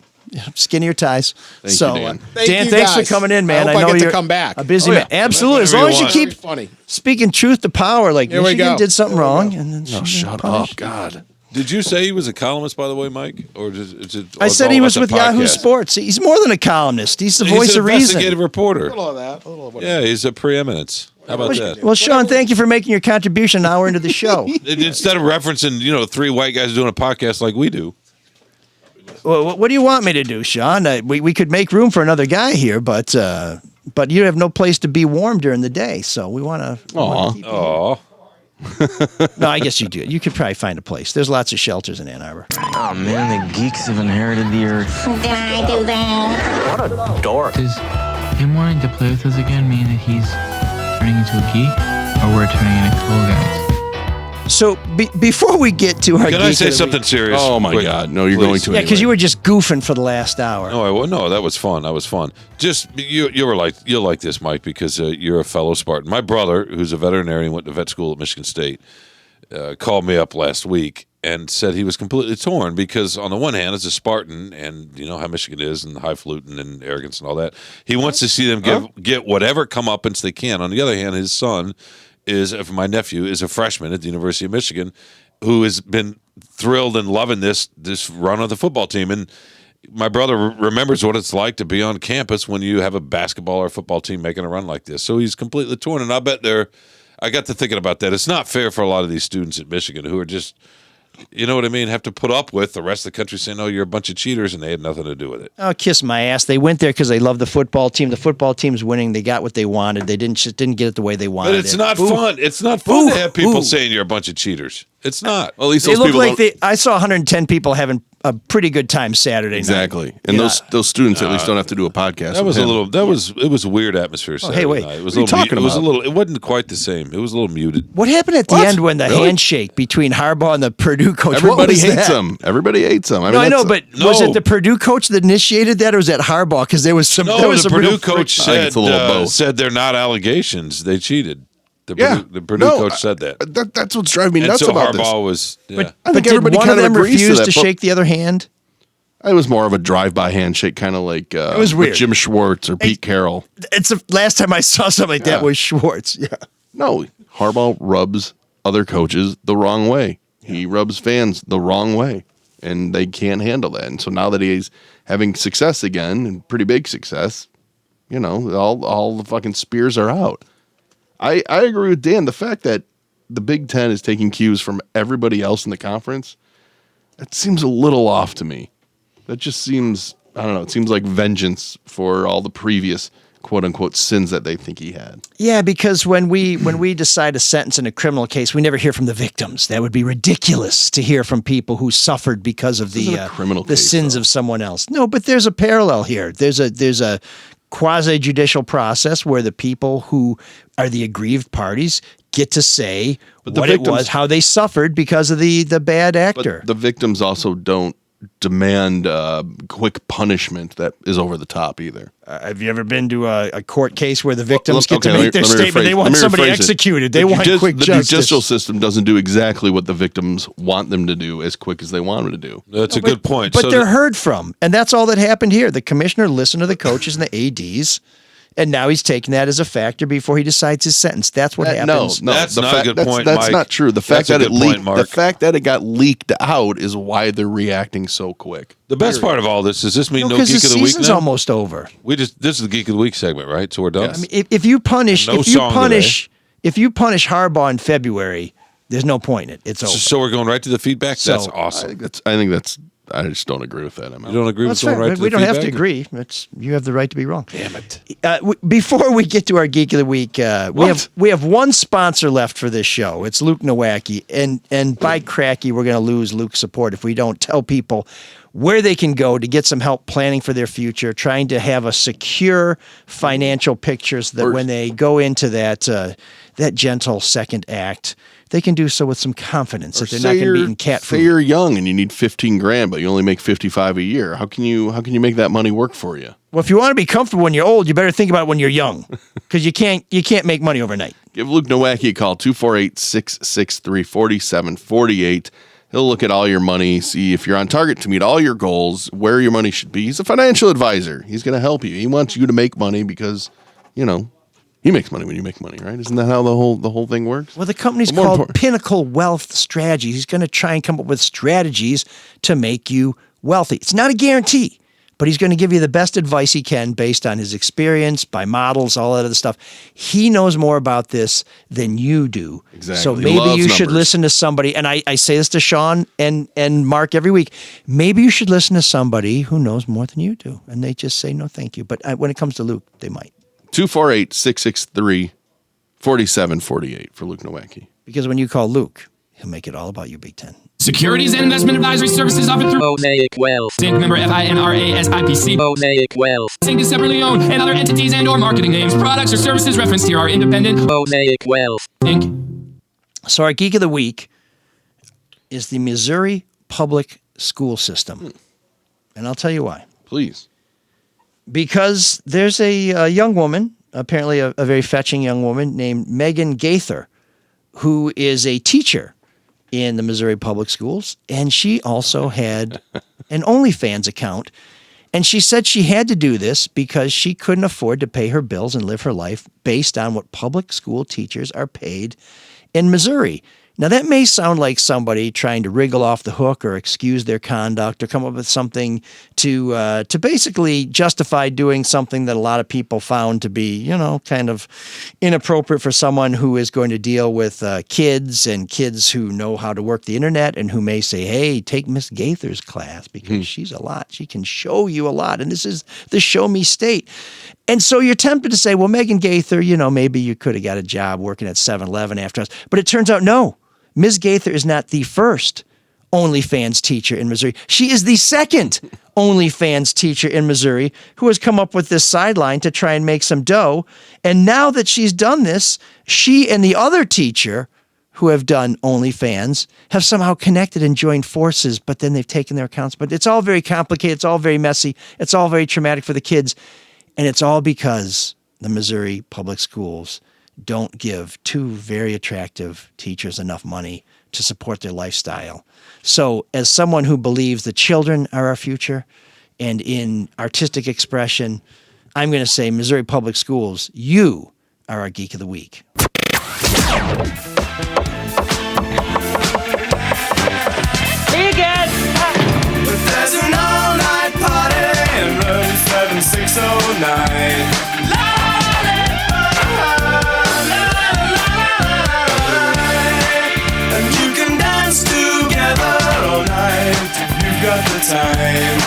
Skinnier ties. Thank you, Dan. Thank Dan, you, thanks guys. for coming in, man. I hope I know get to you're come back. a busy Oh, yeah. man. Absolutely. As Whenever long you as you want. keep Funny. speaking truth to power, like Here we Michigan go. did something Here we wrong, go. and then Oh, shut punished. up, God. Did you say he was a columnist, by the way, Mike? Or is it? I said all he about was the with Yahoo podcast? Sports. He's more than a columnist. He's the He's voice an of reason. investigative reporter. A little of that. A little of whatever. Yeah, he's a preeminence. How about that? Well, Sean, thank you for making your contribution an hour into the show. Instead of referencing, 3 white guys doing a podcast like we do. Well, what do you want me to do, Sean? We could make room for another guy here, but you have no place to be warm during the day, so we want to. Oh, No, I guess you do. You could probably find a place. There's lots of shelters in Ann Arbor. Oh man, the geeks have inherited the earth. Did I do that? What a dork. Does him wanting to play with us again mean that he's turning into a geek, or we're turning into cool guys? So before we get to our can I geek say of the something week- serious? Oh my Quick, God! No, you're please. going to. Yeah, because you were just goofing for the last hour. No, that was fun. That was fun. Just you'll like this, Mike, because you're a fellow Spartan. My brother, who's a veterinarian, went to vet school at Michigan State, called me up last week and said he was completely torn because on the one hand, as a Spartan, and you know how Michigan is and highfalutin and arrogance and all that, he wants to see them get whatever comeuppance they can. On the other hand, his son my nephew is a freshman at the University of Michigan who has been thrilled and loving this run of the football team. And my brother remembers what it's like to be on campus when you have a basketball or football team making a run like this. So he's completely torn. And I bet I got to thinking about that. It's not fair for a lot of these students at Michigan who are just you know what I mean, have to put up with the rest of the country saying, "Oh, you're a bunch of cheaters," and they had nothing to do with it. Oh, kiss my ass! They went there because they love the football team. The football team's winning. They got what they wanted. They just didn't get it the way they wanted. But it's not fun. It's not fun to have people saying you're a bunch of cheaters. It's not. Well, at least They those look people like I saw 110 people having a pretty good time Saturday exactly. night. And those students at least don't have to do a podcast. That was a little. It was a weird atmosphere. Saturday wait. night. It was What are you talking It was a about? little. It wasn't quite the same. It was a little muted. What happened at the What? end when the Really? handshake between Harbaugh and the Purdue coach? What Everybody was hates that? him. Everybody hates him. I know, but was No. it the Purdue coach that initiated that, or was that Harbaugh? Because there was some. No, there was the some Purdue real coach I think it's a little both. said they're not allegations. They cheated. The Purdue coach said that. That's what's driving me And nuts so about Harbaugh this. was. Yeah. I But think did everybody one of kind of them agrees refuse to to that. but shake the other hand? It was more of a drive-by handshake, kind of like it was weird. Jim Schwartz or Pete Carroll. It's the last time I saw something like that was Schwartz. Yeah. No, Harbaugh rubs other coaches the wrong way. He rubs fans the wrong way, and they can't handle that. And so now that he's having success again, and pretty big success, all the fucking spears are out. I agree with Dan. The fact that the Big Ten is taking cues from everybody else in the conference, that seems a little off to me. That just seems, I don't know, it seems like vengeance for all the previous quote-unquote sins that they think he had. Yeah, because when we decide a sentence in a criminal case, we never hear from the victims. That would be ridiculous to hear from people who suffered because of This isn't a criminal the case, sins though. of someone else. No, but there's a parallel here. There's a quasi-judicial process where the people who are the aggrieved parties get to say But the what victims- it was, how they suffered because of the bad actor. But the victims also don't demand quick punishment that is over the top either. Have you ever been to a court case where the victims get to Okay, make their let me statement? They rephrase- want let me somebody rephrase it. executed. They The want quick the justice. judicial system doesn't do exactly what the victims want them to do as quick as they want them to do. That's a good point. But So they're heard from. And that's all that happened here. The commissioner listened to the coaches and the ADs, and now he's taking that as a factor before he decides his sentence. That's what happens. No, That's the not a good point, That's Mike. not true. The fact That's a that it good point, leaked, Mark. the fact that it got leaked out is why they're reacting so quick. the best part of all this is this mean no Because Geek the of the Week season's now? almost over. This is the Geek of the Week segment, right? So we're done. I mean, if you punish, No song if you punish Harbaugh in February, there's no point in it. It's over. So we're going right to the feedback. That's So, awesome. I just don't agree with that. You don't agree That's with going fair. right to We the don't have to feedback? agree. You have the right to be wrong. Damn it. Before we get to our Geek of the Week, we have one sponsor left for this show. It's Luke Nowacki, and by cracky, we're going to lose Luke's support if we don't tell people where they can go to get some help planning for their future, trying to have a secure financial picture so that when they go into that gentle second act, they can do so with some confidence that they're not going to be eating cat Say food. you're young and you need $15,000, but you only make $55,000 a year. How can you make that money work for you? Well, if you want to be comfortable when you're old, you better think about it when you're young, because you can't make money overnight. Give Luke Nowacki a call, 248-663-4748. He'll look at all your money, see if you're on target to meet all your goals, where your money should be. He's a financial advisor. He's going to help you. He wants you to make money because, he makes money when you make money, right? Isn't that how the whole thing works? Well, the company's But more called important- Pinnacle Wealth Strategies. He's going to try and come up with strategies to make you wealthy. It's not a guarantee, but he's going to give you the best advice he can based on his experience, by models, all that other stuff. He knows more about this than you do. Exactly. So He maybe loves you should numbers. listen to somebody, and I say this to Shawn and Mark every week, maybe you should listen to somebody who knows more than you do. And they just say, no, thank you. But when it comes to Luke, they might. 248-663-4748 for Luke Nowacki. Because when you call Luke, he'll make it all about you, Big Ten. Securities and investment advisory services offered through Mosaic Wealth. Inc. member FINRA-SIPC. Mosaic Wealth. Inc. is separately owned, and other entities and/or marketing names, products, or services referenced here are independent. Mosaic Wealth. Inc. So our Geek of the Week is the Missouri public school system. And I'll tell you why. Please. Because there's a young woman, apparently a very fetching young woman named Megan Gaither, who is a teacher in the Missouri public schools. And she also had an OnlyFans account. And she said she had to do this because she couldn't afford to pay her bills and live her life based on what public school teachers are paid in Missouri. Now, that may sound like somebody trying to wriggle off the hook or excuse their conduct or come up with something to basically justify doing something that a lot of people found to be, kind of inappropriate for someone who is going to deal with kids and kids who know how to work the internet and who may say, hey, take Miss Gaither's class because she's a lot. She can show you a lot. And this is the show me state. And so you're tempted to say, well, Megan Gaither, maybe you could have got a job working at 7-Eleven after us. But it turns out, no. Ms. Gaither is not the first OnlyFans teacher in Missouri. She is the second OnlyFans teacher in Missouri who has come up with this sideline to try and make some dough. And now that she's done this, she and the other teacher who have done OnlyFans have somehow connected and joined forces, but then they've taken their accounts. But it's all very complicated. It's all very messy. It's all very traumatic for the kids. And it's all because the Missouri public schools don't give two very attractive teachers enough money to support their lifestyle. So as someone who believes the children are our future and in artistic expression, I'm going to say, Missouri Public Schools, you are our Geek of the Week. There's an all-night party in room 7609. And you can dance together all night if you've got the time.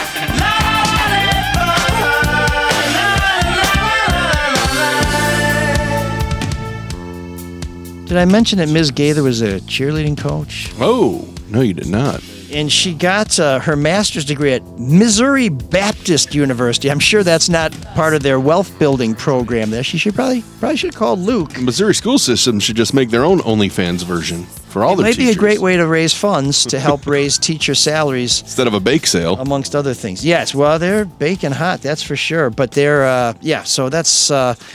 Did I mention that Ms. Gaither was a cheerleading coach? Oh, no, you did not. And she got her master's degree at Missouri Baptist University. I'm sure that's not part of their wealth building program there. She should probably should have called Luke. Missouri school system should just make their own OnlyFans version for all their teachers. It might be a great way to raise funds to help raise teacher salaries. Instead of a bake sale. Amongst other things. Yes, well, they're baking hot, that's for sure. But they're, so that's,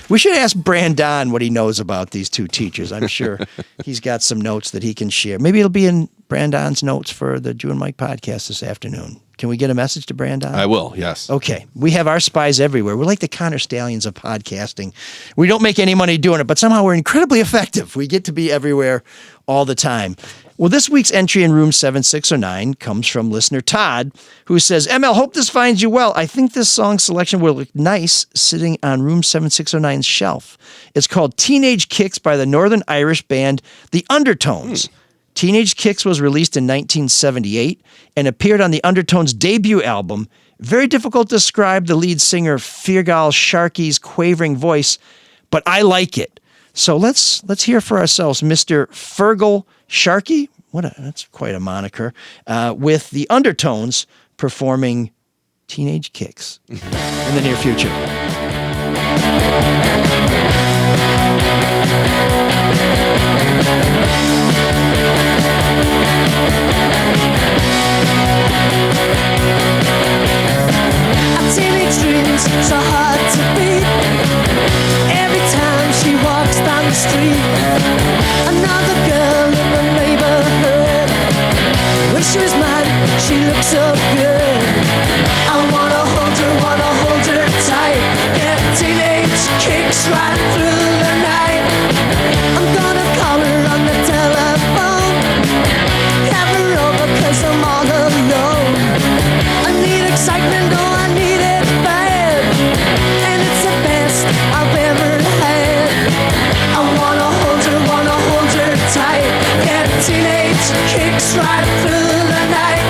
we should ask Brandon what he knows about these two teachers. I'm sure he's got some notes that he can share. Maybe it'll be in Brandon's notes for the Drew and Mike podcast this afternoon. Can we get a message to Brandon? I will, yes. Okay. We have our spies everywhere. We're like the Connor Stalions of podcasting. We don't make any money doing it, but somehow we're incredibly effective. We get to be everywhere all the time. Well, this week's entry in room 7609 comes from listener Todd, who says, ML, hope this finds you well. I think this song selection will look nice sitting on room 7609's shelf. It's called Teenage Kicks by the Northern Irish band The Undertones. Teenage Kicks was released in 1978 and appeared on the Undertones' debut album. Very difficult to describe the lead singer Feargal Sharkey's quavering voice, but I like it. So let's hear for ourselves Mr. Feargal Sharkey. That's quite a moniker. With the Undertones performing Teenage Kicks in the near future. Teenage dreams so hard to beat. Every time she walks down the street, another girl in the neighborhood. When she was mine, she looked so good. I wanna hold her tight. Get teenage kicks right through the night. I'm gonna call her on the telephone. Have her over 'cause I'm all alone. I need excitement, oh I need it bad. And it's the best I've ever had. I wanna hold her tight. Get teenage kicks right through the night.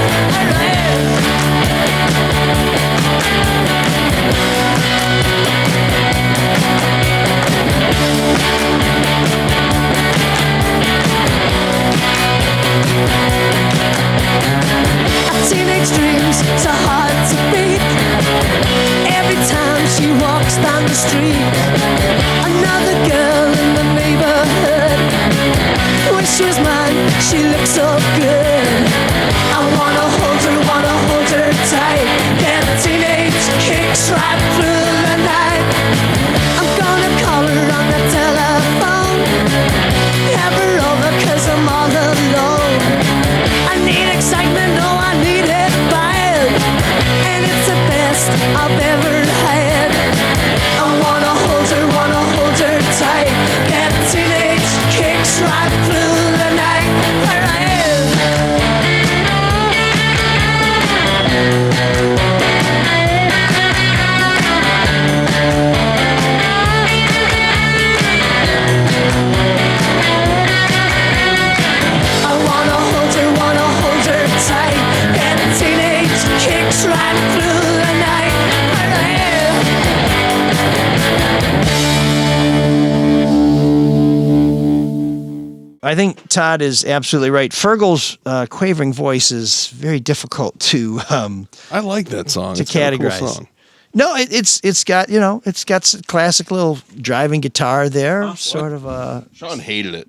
I think Todd is absolutely right. Fergal's quavering voice is very difficult to. I like that song. To it's got a categorize. cool song. No, it's got some classic little driving guitar there, sort of a. Shawn hated it.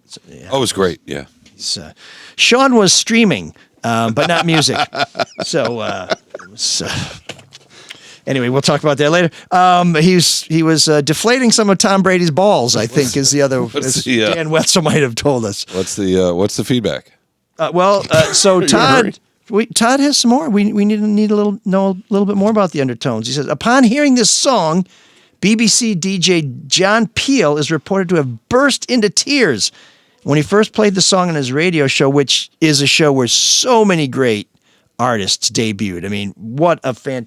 Oh, it was great. Yeah. Shawn was streaming, but not music. So it was. Anyway, we'll talk about that later. He was deflating some of Tom Brady's balls, I think, is the other. Dan Wetzel might have told us. What's the feedback? So Todd. Todd has some more. We need to know a little bit more about the undertones. He says, upon hearing this song, BBC DJ John Peel is reported to have burst into tears when he first played the song on his radio show, which is a show where so many great artists debuted. I mean, what an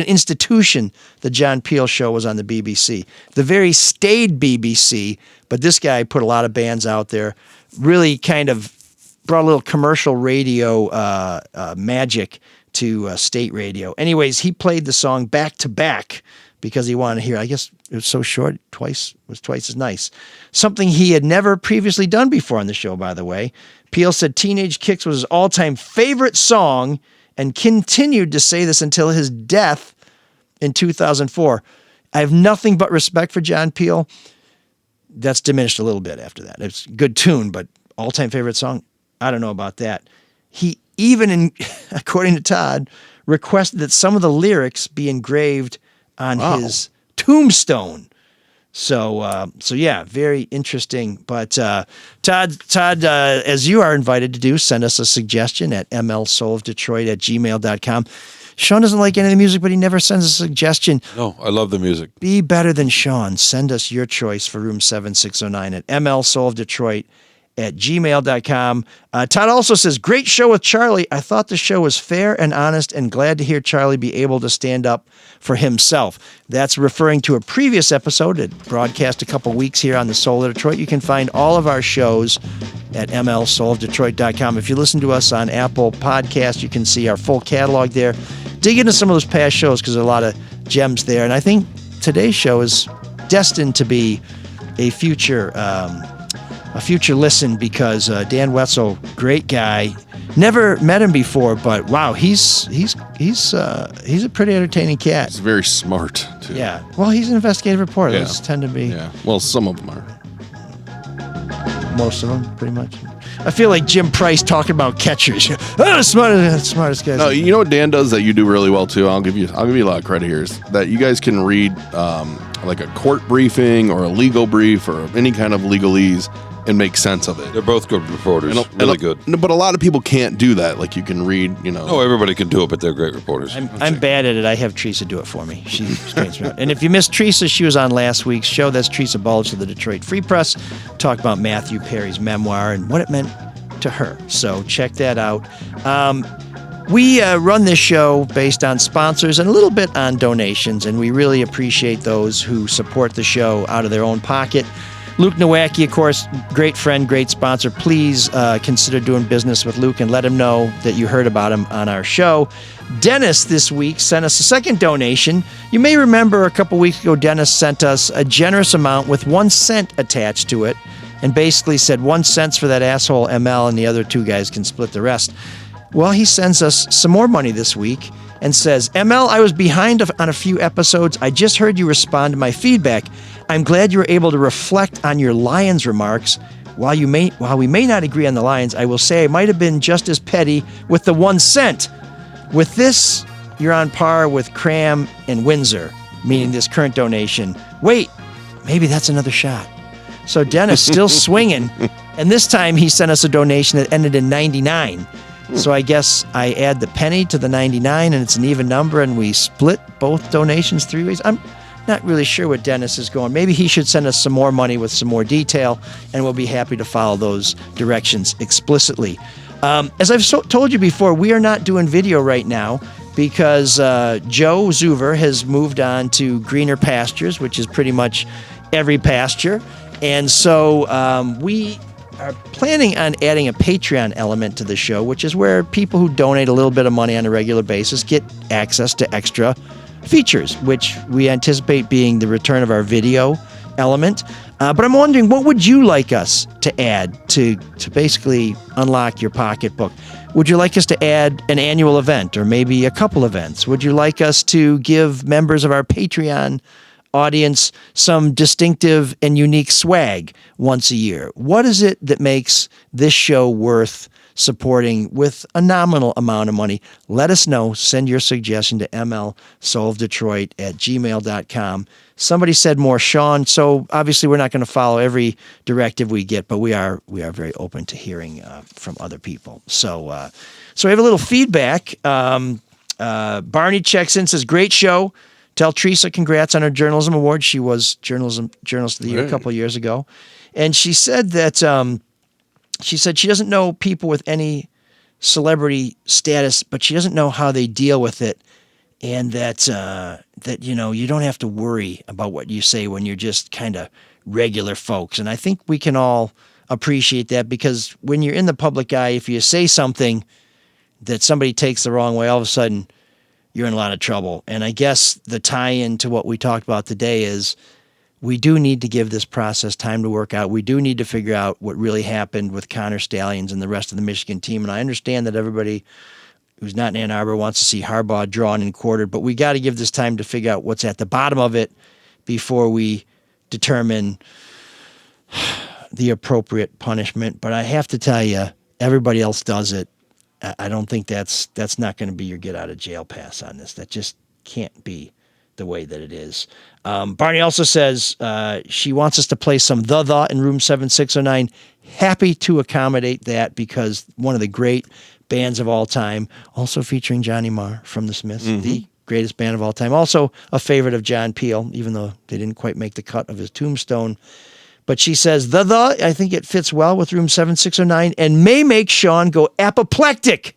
institution the John Peel show was on the BBC. The very staid BBC, but this guy put a lot of bands out there, really kind of brought a little commercial radio magic to state radio. Anyways, he played the song back to back because he wanted to hear. I guess it was so short, was twice as nice. Something he had never previously done before on the show, by the way. Peel said Teenage Kicks was his all-time favorite song and continued to say this until his death in 2004. I have nothing but respect for John Peel. That's diminished a little bit after that. It's a good tune, but all-time favorite song? I don't know about that. He even, according to Todd, requested that some of the lyrics be engraved on his tombstone. So yeah, very interesting. But Todd, as you are invited to do, send us a suggestion at mlsoulofdetroit@gmail.com. Shawn doesn't like any of the music, but he never sends a suggestion. No, I love the music. Be better than Shawn. Send us your choice for room 7609 at mlsoulofdetroit@gmail.com. Todd also says, great show with Charlie. I thought the show was fair and honest and glad to hear Charlie be able to stand up for himself. That's referring to a previous episode that broadcast a couple weeks here on the Soul of Detroit. You can find all of our shows at mlsoulofdetroit.com. If you listen to us on Apple Podcasts, you can see our full catalog there. Dig into some of those past shows because there are a lot of gems there. And I think today's show is destined to be a future listen because Dan Wetzel, great guy. Never met him before, but wow, he's a pretty entertaining cat. He's very smart too. Yeah. Well, he's an investigative reporter. Yeah. Those tend to be. Yeah. Well, some of them are. Most of them, pretty much. I feel like Jim Price talking about catchers. Oh, smartest guys. No, you know what Dan does that you do really well too. I'll give you a lot of credit here. Is that you guys can read like a court briefing or a legal brief or any kind of legalese and make sense of it. They're both good reporters. Really good. But a lot of people can't do that. Like you can read, No, everybody can do it, but they're great reporters. I'm bad at it. I have Teresa do it for me. She's great. And if you missed Teresa, she was on last week's show. That's Teresa Bulge of the Detroit Free Press. Talked about Matthew Perry's memoir and what it meant to her. So check that out. We run this show based on sponsors and a little bit on donations, and we really appreciate those who support the show out of their own pocket. Luke Nowacki, of course, great friend, great sponsor. Please consider doing business with Luke and let him know that you heard about him on our show. Dennis this week sent us a second donation. You may remember a couple weeks ago, Dennis sent us a generous amount with 1 cent attached to it and basically said 1 cent for that asshole ML and the other two guys can split the rest. Well, he sends us some more money this week and says, ML, I was behind on a few episodes. I just heard you respond to my feedback. I'm glad you were able to reflect on your Lions remarks. While we may not agree on the Lions, I will say I might have been just as petty with the 1 cent. With this, you're on par with Cram and Windsor, meaning this current donation. Wait, maybe that's another shot. So Dennis still swinging, and this time he sent us a donation that ended in 99. So I guess I add the penny to the 99, and it's an even number, and we split both donations 3 ways. I'm not really sure what Dennis is going. Maybe he should send us some more money with some more detail, and we'll be happy to follow those directions explicitly. As I've told you before, we are not doing video right now because Joe Zuver has moved on to greener pastures, which is pretty much every pasture. And so we are planning on adding a Patreon element to the show, which is where people who donate a little bit of money on a regular basis get access to extra features, which we anticipate being the return of our video element. But I'm wondering, what would you like us to add to basically unlock your pocketbook? Would you like us to add an annual event or maybe a couple events? Would you like us to give members of our Patreon audience some distinctive and unique swag once a year? What is it that makes this show worth supporting with a nominal amount of money? Let us know. Send your suggestion to mlsoulofdetroit@gmail.com. Somebody said more Shawn, so obviously we're not going to follow every directive we get, but we are very open to hearing from other people. So we have a little feedback. Barney checks in, says, great show. Tell Teresa congrats on her journalism award. She was journalist of the year a couple of years ago. And she said that she doesn't know people with any celebrity status, but she doesn't know how they deal with it. And that you don't have to worry about what you say when you're just kind of regular folks. And I think we can all appreciate that, because when you're in the public eye, if you say something that somebody takes the wrong way, all of a sudden you're in a lot of trouble. And I guess the tie-in to what we talked about today is we do need to give this process time to work out. We do need to figure out what really happened with Connor Stalions and the rest of the Michigan team. And I understand that everybody who's not in Ann Arbor wants to see Harbaugh drawn and quartered, but we got to give this time to figure out what's at the bottom of it before we determine the appropriate punishment. But I have to tell you, everybody else does it. I don't think that's not going to be your get out of jail pass on this. That just can't be the way that it is. Barney also says she wants us to play some The in room 7609. Happy to accommodate that, because one of the great bands of all time, also featuring Johnny Marr from the Smiths, the greatest band of all time, also a favorite of John Peel, even though they didn't quite make the cut of his tombstone. But she says, I think it fits well with room 7609 and may make Shawn go apoplectic.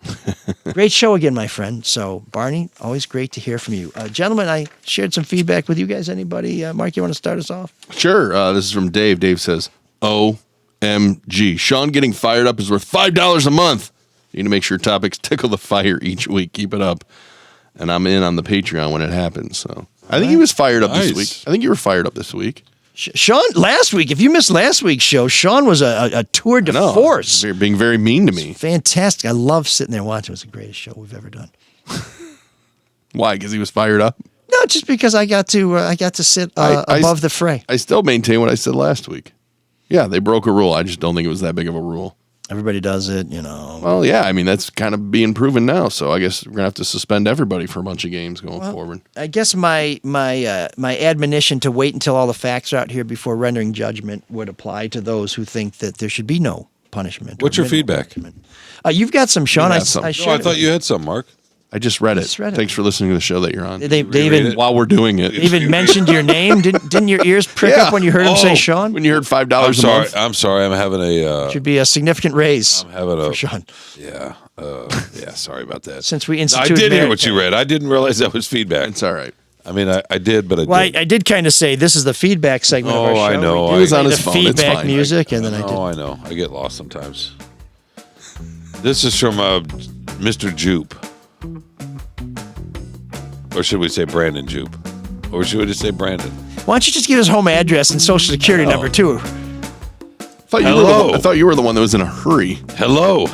Great show again, my friend. So, Barney, always great to hear from you. Gentlemen, I shared some feedback with you guys. Anybody? Mark, you want to start us off? Sure. This is from Dave. Dave says, OMG. Shawn getting fired up is worth $5 a month. You need to make sure topics tickle the fire each week. Keep it up. And I'm in on the Patreon when it happens. So I think he was fired up this week. I think you were fired up this week. Shawn, last week, if you missed last week's show, Shawn was a tour de force. You're being very mean to me. Fantastic. I love sitting there watching. It was the greatest show we've ever done. Why? Because he was fired up? No, just because I got to sit above the fray. I still maintain what I said last week. Yeah, they broke a rule. I just don't think it was that big of a rule. Everybody does it, Well, yeah, I mean, that's kind of being proven now. So I guess we're going to have to suspend everybody for a bunch of games going forward. I guess my admonition to wait until all the facts are out here before rendering judgment would apply to those who think that there should be no punishment. What's your feedback? You've got some, Shawn. I thought you had some, Mark. I just read it. Thanks for listening to the show that you're on. They even, while we're doing it. They even mentioned your name. Didn't your ears prick up when you heard him say Shawn? When you heard $5 a month? I'm sorry. I'm having a... should be a significant raise for Shawn. Yeah. Sorry about that. Since we instituted... I did hear what you read. I didn't realize that was feedback. It's all right. I mean, I did, but I did kind of say this is the feedback segment of our show. I know. He was on his phone. Feedback it's fine. music, and then I did. Oh, I know. I get lost sometimes. This is from Mr. Jupe. Or should we say Brandon Jupe? Or should we just say Brandon? Why don't you just give his home address and social security number, too? I thought you were the one that was in a hurry. Hello.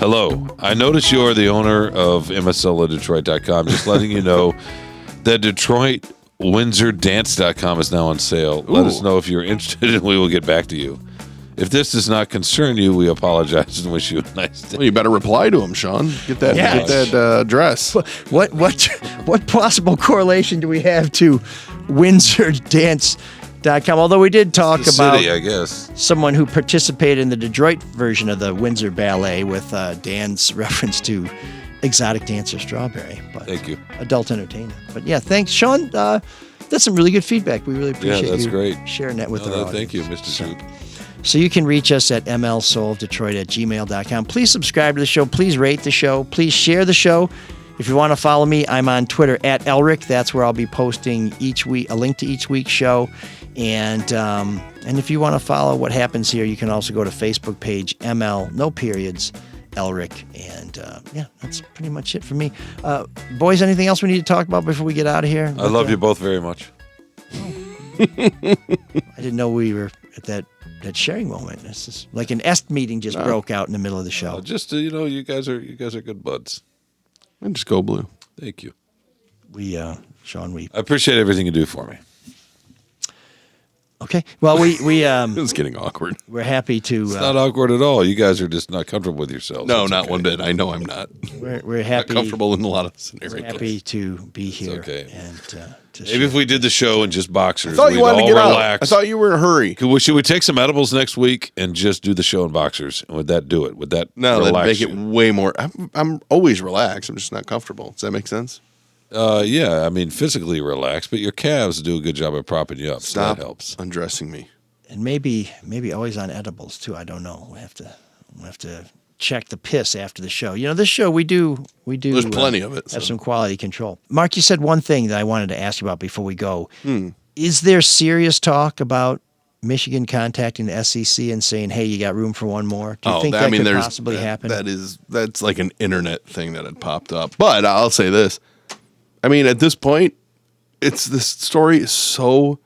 I notice you are the owner of MSLOdetroit.com. Just letting you know that DetroitWindsorDance.com is now on sale. Let us know if you're interested and we will get back to you. If this does not concern you, we apologize and wish you a nice day. Well, you better reply to him, Shawn. Get that address. What possible correlation do we have to WindsorDance.com? Although we did talk about city, I guess, someone who participated in the Detroit version of the Windsor Ballet with Dan's reference to exotic dancer Strawberry. But thank you. Adult entertainment. But yeah, thanks, Shawn. That's some really good feedback. We really appreciate you great. sharing that with our audience. Thank you, Mr. Jupe. So you can reach us at mlsoulofdetroit@gmail.com. Please subscribe to the show. Please rate the show. Please share the show. If you want to follow me, I'm on Twitter at Elric. That's where I'll be posting each week a link to each week's show. And if you want to follow what happens here, you can also go to Facebook page ML no periods Elric. And that's pretty much it for me. Boys, anything else we need to talk about before we get out of here? I love you both very much. I didn't know we were at that sharing moment. This is like an est meeting just broke out in the middle of the show. Just you guys are good buds. And just go blue. Thank you. Shawn, I appreciate everything you do for me. Okay. Well, we it's getting awkward. We're happy to. It's not awkward at all. You guys are just not comfortable with yourselves. No, not one bit. I know I'm not. We're happy. Not comfortable in a lot of scenarios. We're happy to be here. It's okay. And maybe if we did the show in just boxers, I thought you wanted to all get relax. out. I thought you were in a hurry. Should we take some edibles next week and just do the show in boxers? And would that do it? Would that that'd relax make you? it way more. I'm always relaxed. I'm just not comfortable. Does that make sense? Yeah. I mean, physically relaxed, but your calves do a good job of propping you up. Stop So that helps. undressing me. And maybe always on edibles too. I don't know. We have to check the piss after the show. This show we do. There's plenty of it. Have some quality control. Mark, you said one thing that I wanted to ask you about before we go. Is there serious talk about Michigan contacting the SEC and saying, "Hey, you got room for one more"? Do you think that could possibly happen? That's like an internet thing that had popped up. But I'll say this. I mean, at this point, this story is so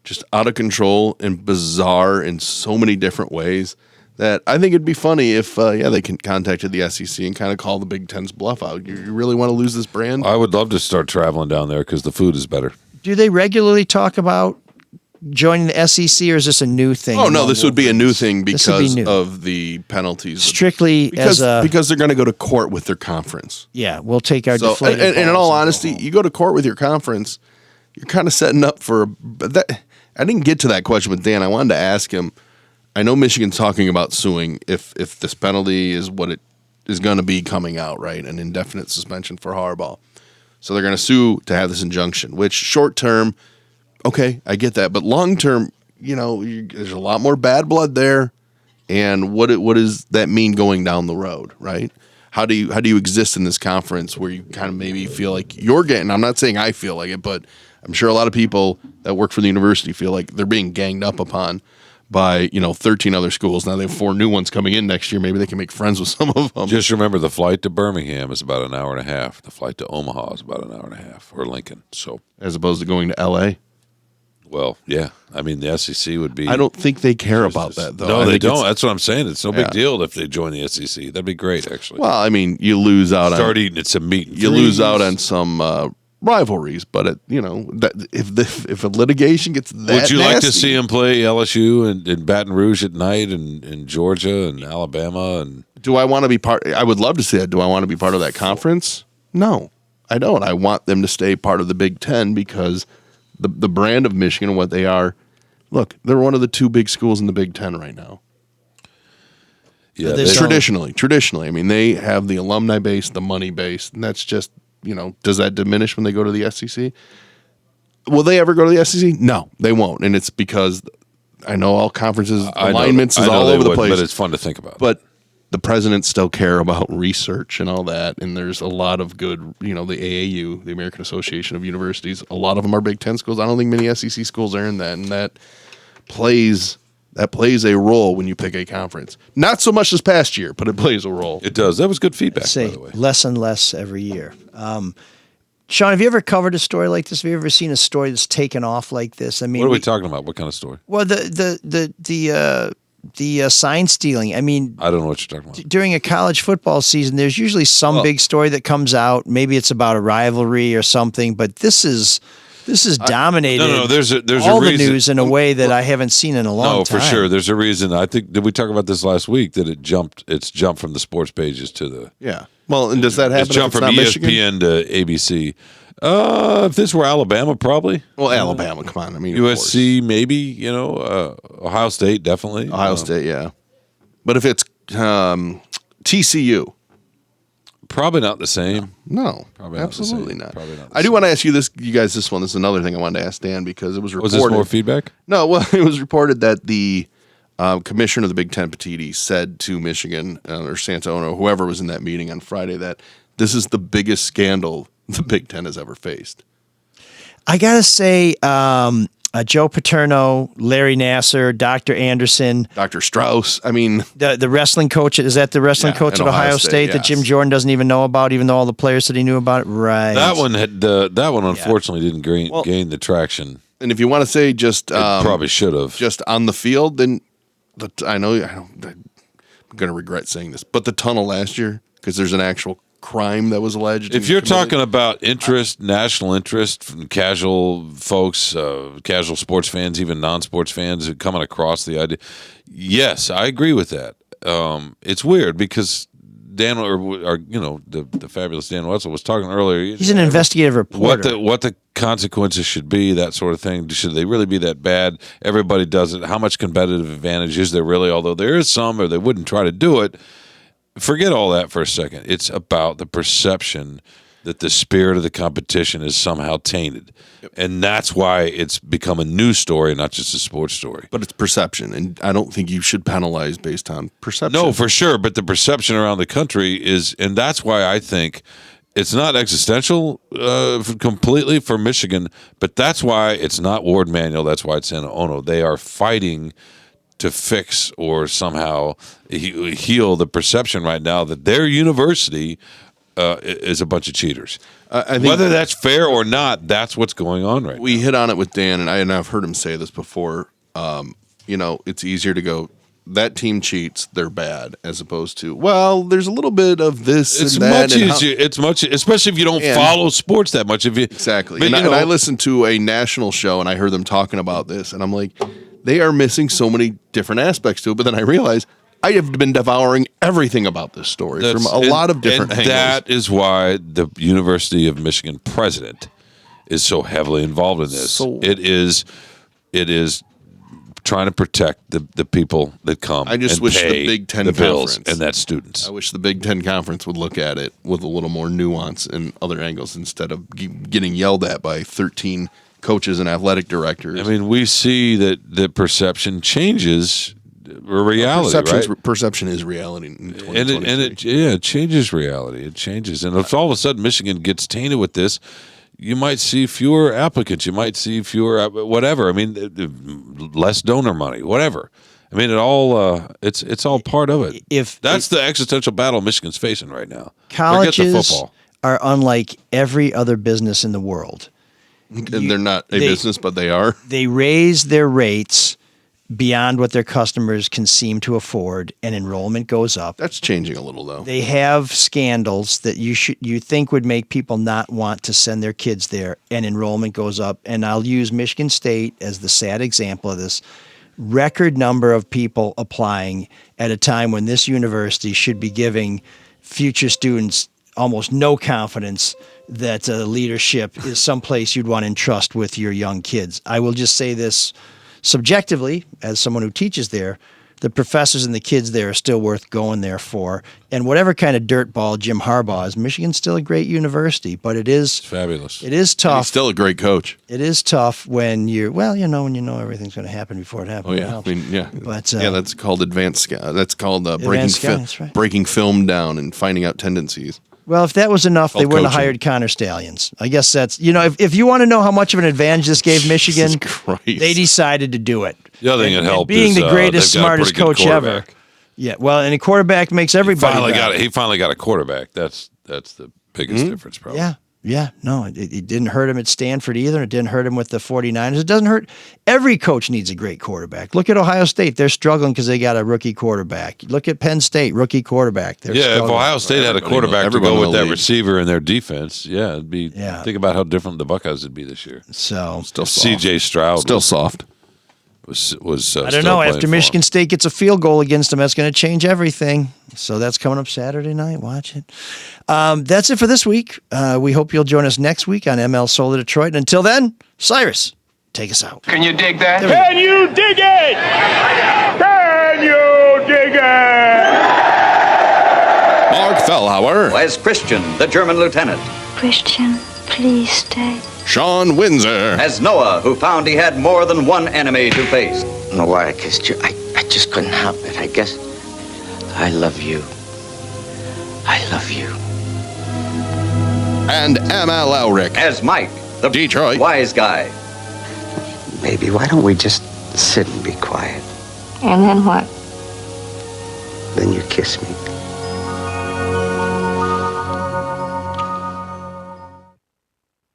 just out of control and bizarre in so many different ways that I think it'd be funny if, they contacted the SEC and kind of call the Big Ten's bluff out. You really want to lose this brand? I would love to start traveling down there because the food is better. Do they regularly talk about joining the SEC, or is this a new thing? Oh, no, this would be a new thing because of the penalties. Strictly because they're going to go to court with their conference. Yeah, we'll take our deflated and in balls all and honesty, you go to court with your conference, you're kind of setting up for that. I didn't get to that question with Dan. I wanted to ask him. I know Michigan's talking about suing if this penalty is what it is going to be coming out, right? An indefinite suspension for Harbaugh. So they're going to sue to have this injunction, which short term, okay, I get that. But long term, there's a lot more bad blood there. And what does that mean going down the road, right? How do you exist in this conference where you kind of maybe feel like you're getting, I'm not saying I feel like it, but I'm sure a lot of people that work for the university feel like they're being ganged up upon by 13 other schools. Now they have 4 new ones coming in next year. Maybe they can make friends with some of them. Just remember, the flight to Birmingham is about an hour and a half. The flight to Omaha is about an hour and a half, or Lincoln. So as opposed to going to L.A. Well, yeah. I mean, the SEC would be. I don't think they care about that, though. No, they don't. That's what I'm saying. It's no big deal if they join the SEC. That'd be great, actually. Well, I mean, you lose out Start eating at some meat. You lose out on some rivalries, but if a litigation gets that would you nasty, like to see him play LSU and Baton Rouge at night and Georgia and Alabama? And do I want to be part? I would love to see that. Do I want to be part of that conference? No, I don't. I want them to stay part of the Big Ten because the brand of Michigan and what they are. Look, they're one of the 2 big schools in the Big Ten right now. Yeah, traditionally. I mean, they have the alumni base, the money base, and that's just, does that diminish when they go to the SEC? Will they ever go to the SEC? No, they won't. And it's because I know all conferences, alignments is all over the place. But it's fun to think about. But the presidents still care about research and all that. And there's a lot of good, the AAU, the American Association of Universities, a lot of them are Big Ten schools. I don't think many SEC schools are in that. And that plays a role when you pick a conference. Not so much this past year, but it plays a role. It does. That was good feedback, by the way. Less and less every year. Shawn, have you ever covered a story like this? Have you ever seen a story that's taken off like this? I mean, what are we talking about? What kind of story? Well, the sign stealing. I mean, I don't know what you're talking about. During a college football season, there's usually some big story that comes out. Maybe it's about a rivalry or something, but this is dominated. There's all a reason. The news in a way that I haven't seen in a long time. No, for sure. There's a reason. I think, did we talk about this last week that it's jumped from the sports pages to the. Yeah. Well, and does that happen? It's jumped from ESPN to ABC. If this were Alabama, probably. Well, Alabama, come on. I mean, USC, maybe. Ohio State, definitely. Ohio State, yeah. But if it's TCU, probably not the same. No, probably absolutely not. Probably not. I do want to ask you guys. This one. This is another thing I wanted to ask Dan because it was reported. Was this more feedback? No. Well, it was reported that the commissioner of the Big Ten, Petiti, said to Michigan or Santona or whoever was in that meeting on Friday that this is the biggest scandal the Big Ten has ever faced. I gotta say, Joe Paterno, Larry Nasser, Dr. Anderson, Dr. Strauss. I mean, the wrestling coach. Is that the wrestling coach at Ohio State that Jim Jordan doesn't even know about, even though all the players said he knew about it? Right. That one unfortunately didn't gain the traction. And if you want to say just probably should have just on the field, then I'm going to regret saying this, but the tunnel last year, because there's an actual crime that was alleged. If you're talking about interest, national interest from casual folks, casual sports fans, even non-sports fans who coming across the idea, yes, I agree with that. It's weird because Dan, the fabulous Dan Wetzel was talking earlier. He's an investigative reporter. What the consequences should be, that sort of thing. Should they really be that bad? Everybody does it. How much competitive advantage is there really? Although there is some, or they wouldn't try to do it. Forget all that for a second. It's about the perception that the spirit of the competition is somehow tainted. Yep. And that's why it's become a news story, not just a sports story. But it's perception, and I don't think you should penalize based on perception. No, for sure, but the perception around the country is, and that's why I think it's not existential completely for Michigan, but that's why it's not Ward Manuel, that's why it's Santa Ono. They are fighting to fix or somehow heal the perception right now that their university is a bunch of cheaters. I think whether that's fair or not, that's what's going on right now. We hit on it with Dan, and I've heard him say this before. It's easier to go, that team cheats, they're bad, as opposed to, well, there's a little bit of this it's and that. Much easier. It's much, especially if you don't follow sports that much. Exactly. But, and I listened to a national show, and I heard them talking about this, and I'm like, they are missing so many different aspects to it. But then I realized I have been devouring everything about this story from a lot of different angles. That is why the University of Michigan president is so heavily involved in this. It is trying to protect the people that come. I just wish the Big Ten conference conference and that's students. I wish the Big Ten conference would look at it with a little more nuance and other angles instead of getting yelled at by 13 coaches and athletic directors. I mean, we see that the perception changes reality, right? Perception is reality in 2023. It changes reality. It changes. And if all of a sudden Michigan gets tainted with this, you might see fewer applicants. You might see fewer whatever. I mean, less donor money, whatever. I mean, it's all part of it. That's the existential battle Michigan's facing right now. Colleges are unlike every other business in the world. And they're not a business, but they are. They raise their rates beyond what their customers can seem to afford, and enrollment goes up. That's changing a little, though. They have scandals that you think would make people not want to send their kids there, and enrollment goes up. And I'll use Michigan State as the sad example of this. Record number of people applying at a time when this university should be giving future students almost no confidence that leadership is someplace you'd want to entrust with your young kids. I will just say this subjectively, as someone who teaches there, the professors and the kids there are still worth going there for. And whatever kind of dirtball Jim Harbaugh is, Michigan's still a great university, but it's fabulous. It is tough. He's still a great coach. It is tough when when you know everything's going to happen before it happens. Oh yeah, I mean, yeah. But that's called advanced. That's called right. breaking film down and finding out tendencies. Well, if that was enough, they wouldn't have hired Connor Stalions. I guess that's, if you want to know how much of an advantage this gave Michigan, they decided to do it. The other thing that helped being is the greatest, smartest coach ever. Yeah, well, and a quarterback makes everybody better. He finally got a quarterback. That's the biggest difference, probably. Yeah. No, it didn't hurt him at Stanford either. It didn't hurt him with the 49ers. It doesn't hurt. Every coach needs a great quarterback. Look at Ohio State. They're struggling because they got a rookie quarterback. Look at Penn State, rookie quarterback. If Ohio State had a quarterback to go with that receiver in their defense, it'd be. Think about how different the Buckeyes would be this year. So still soft. CJ Stroud still soft. Was I don't know. After Michigan State gets a field goal against them, that's going to change everything. So that's coming up Saturday night. Watch it. That's it for this week. We hope you'll join us next week on ML Solar Detroit. And until then, Cyrus, take us out. Can you dig that? Can you dig it? Can you dig it? Mark Fellhauer. As Christian, the German lieutenant. Christian, please stay. Sean Windsor. As Noah, who found he had more than one enemy to face. I don't know why I kissed you. I just couldn't help it. I guess I love you. I love you. And ML Elric. As Mike, the Detroit wise guy. Baby, why don't we just sit and be quiet? And then what? Then you kiss me.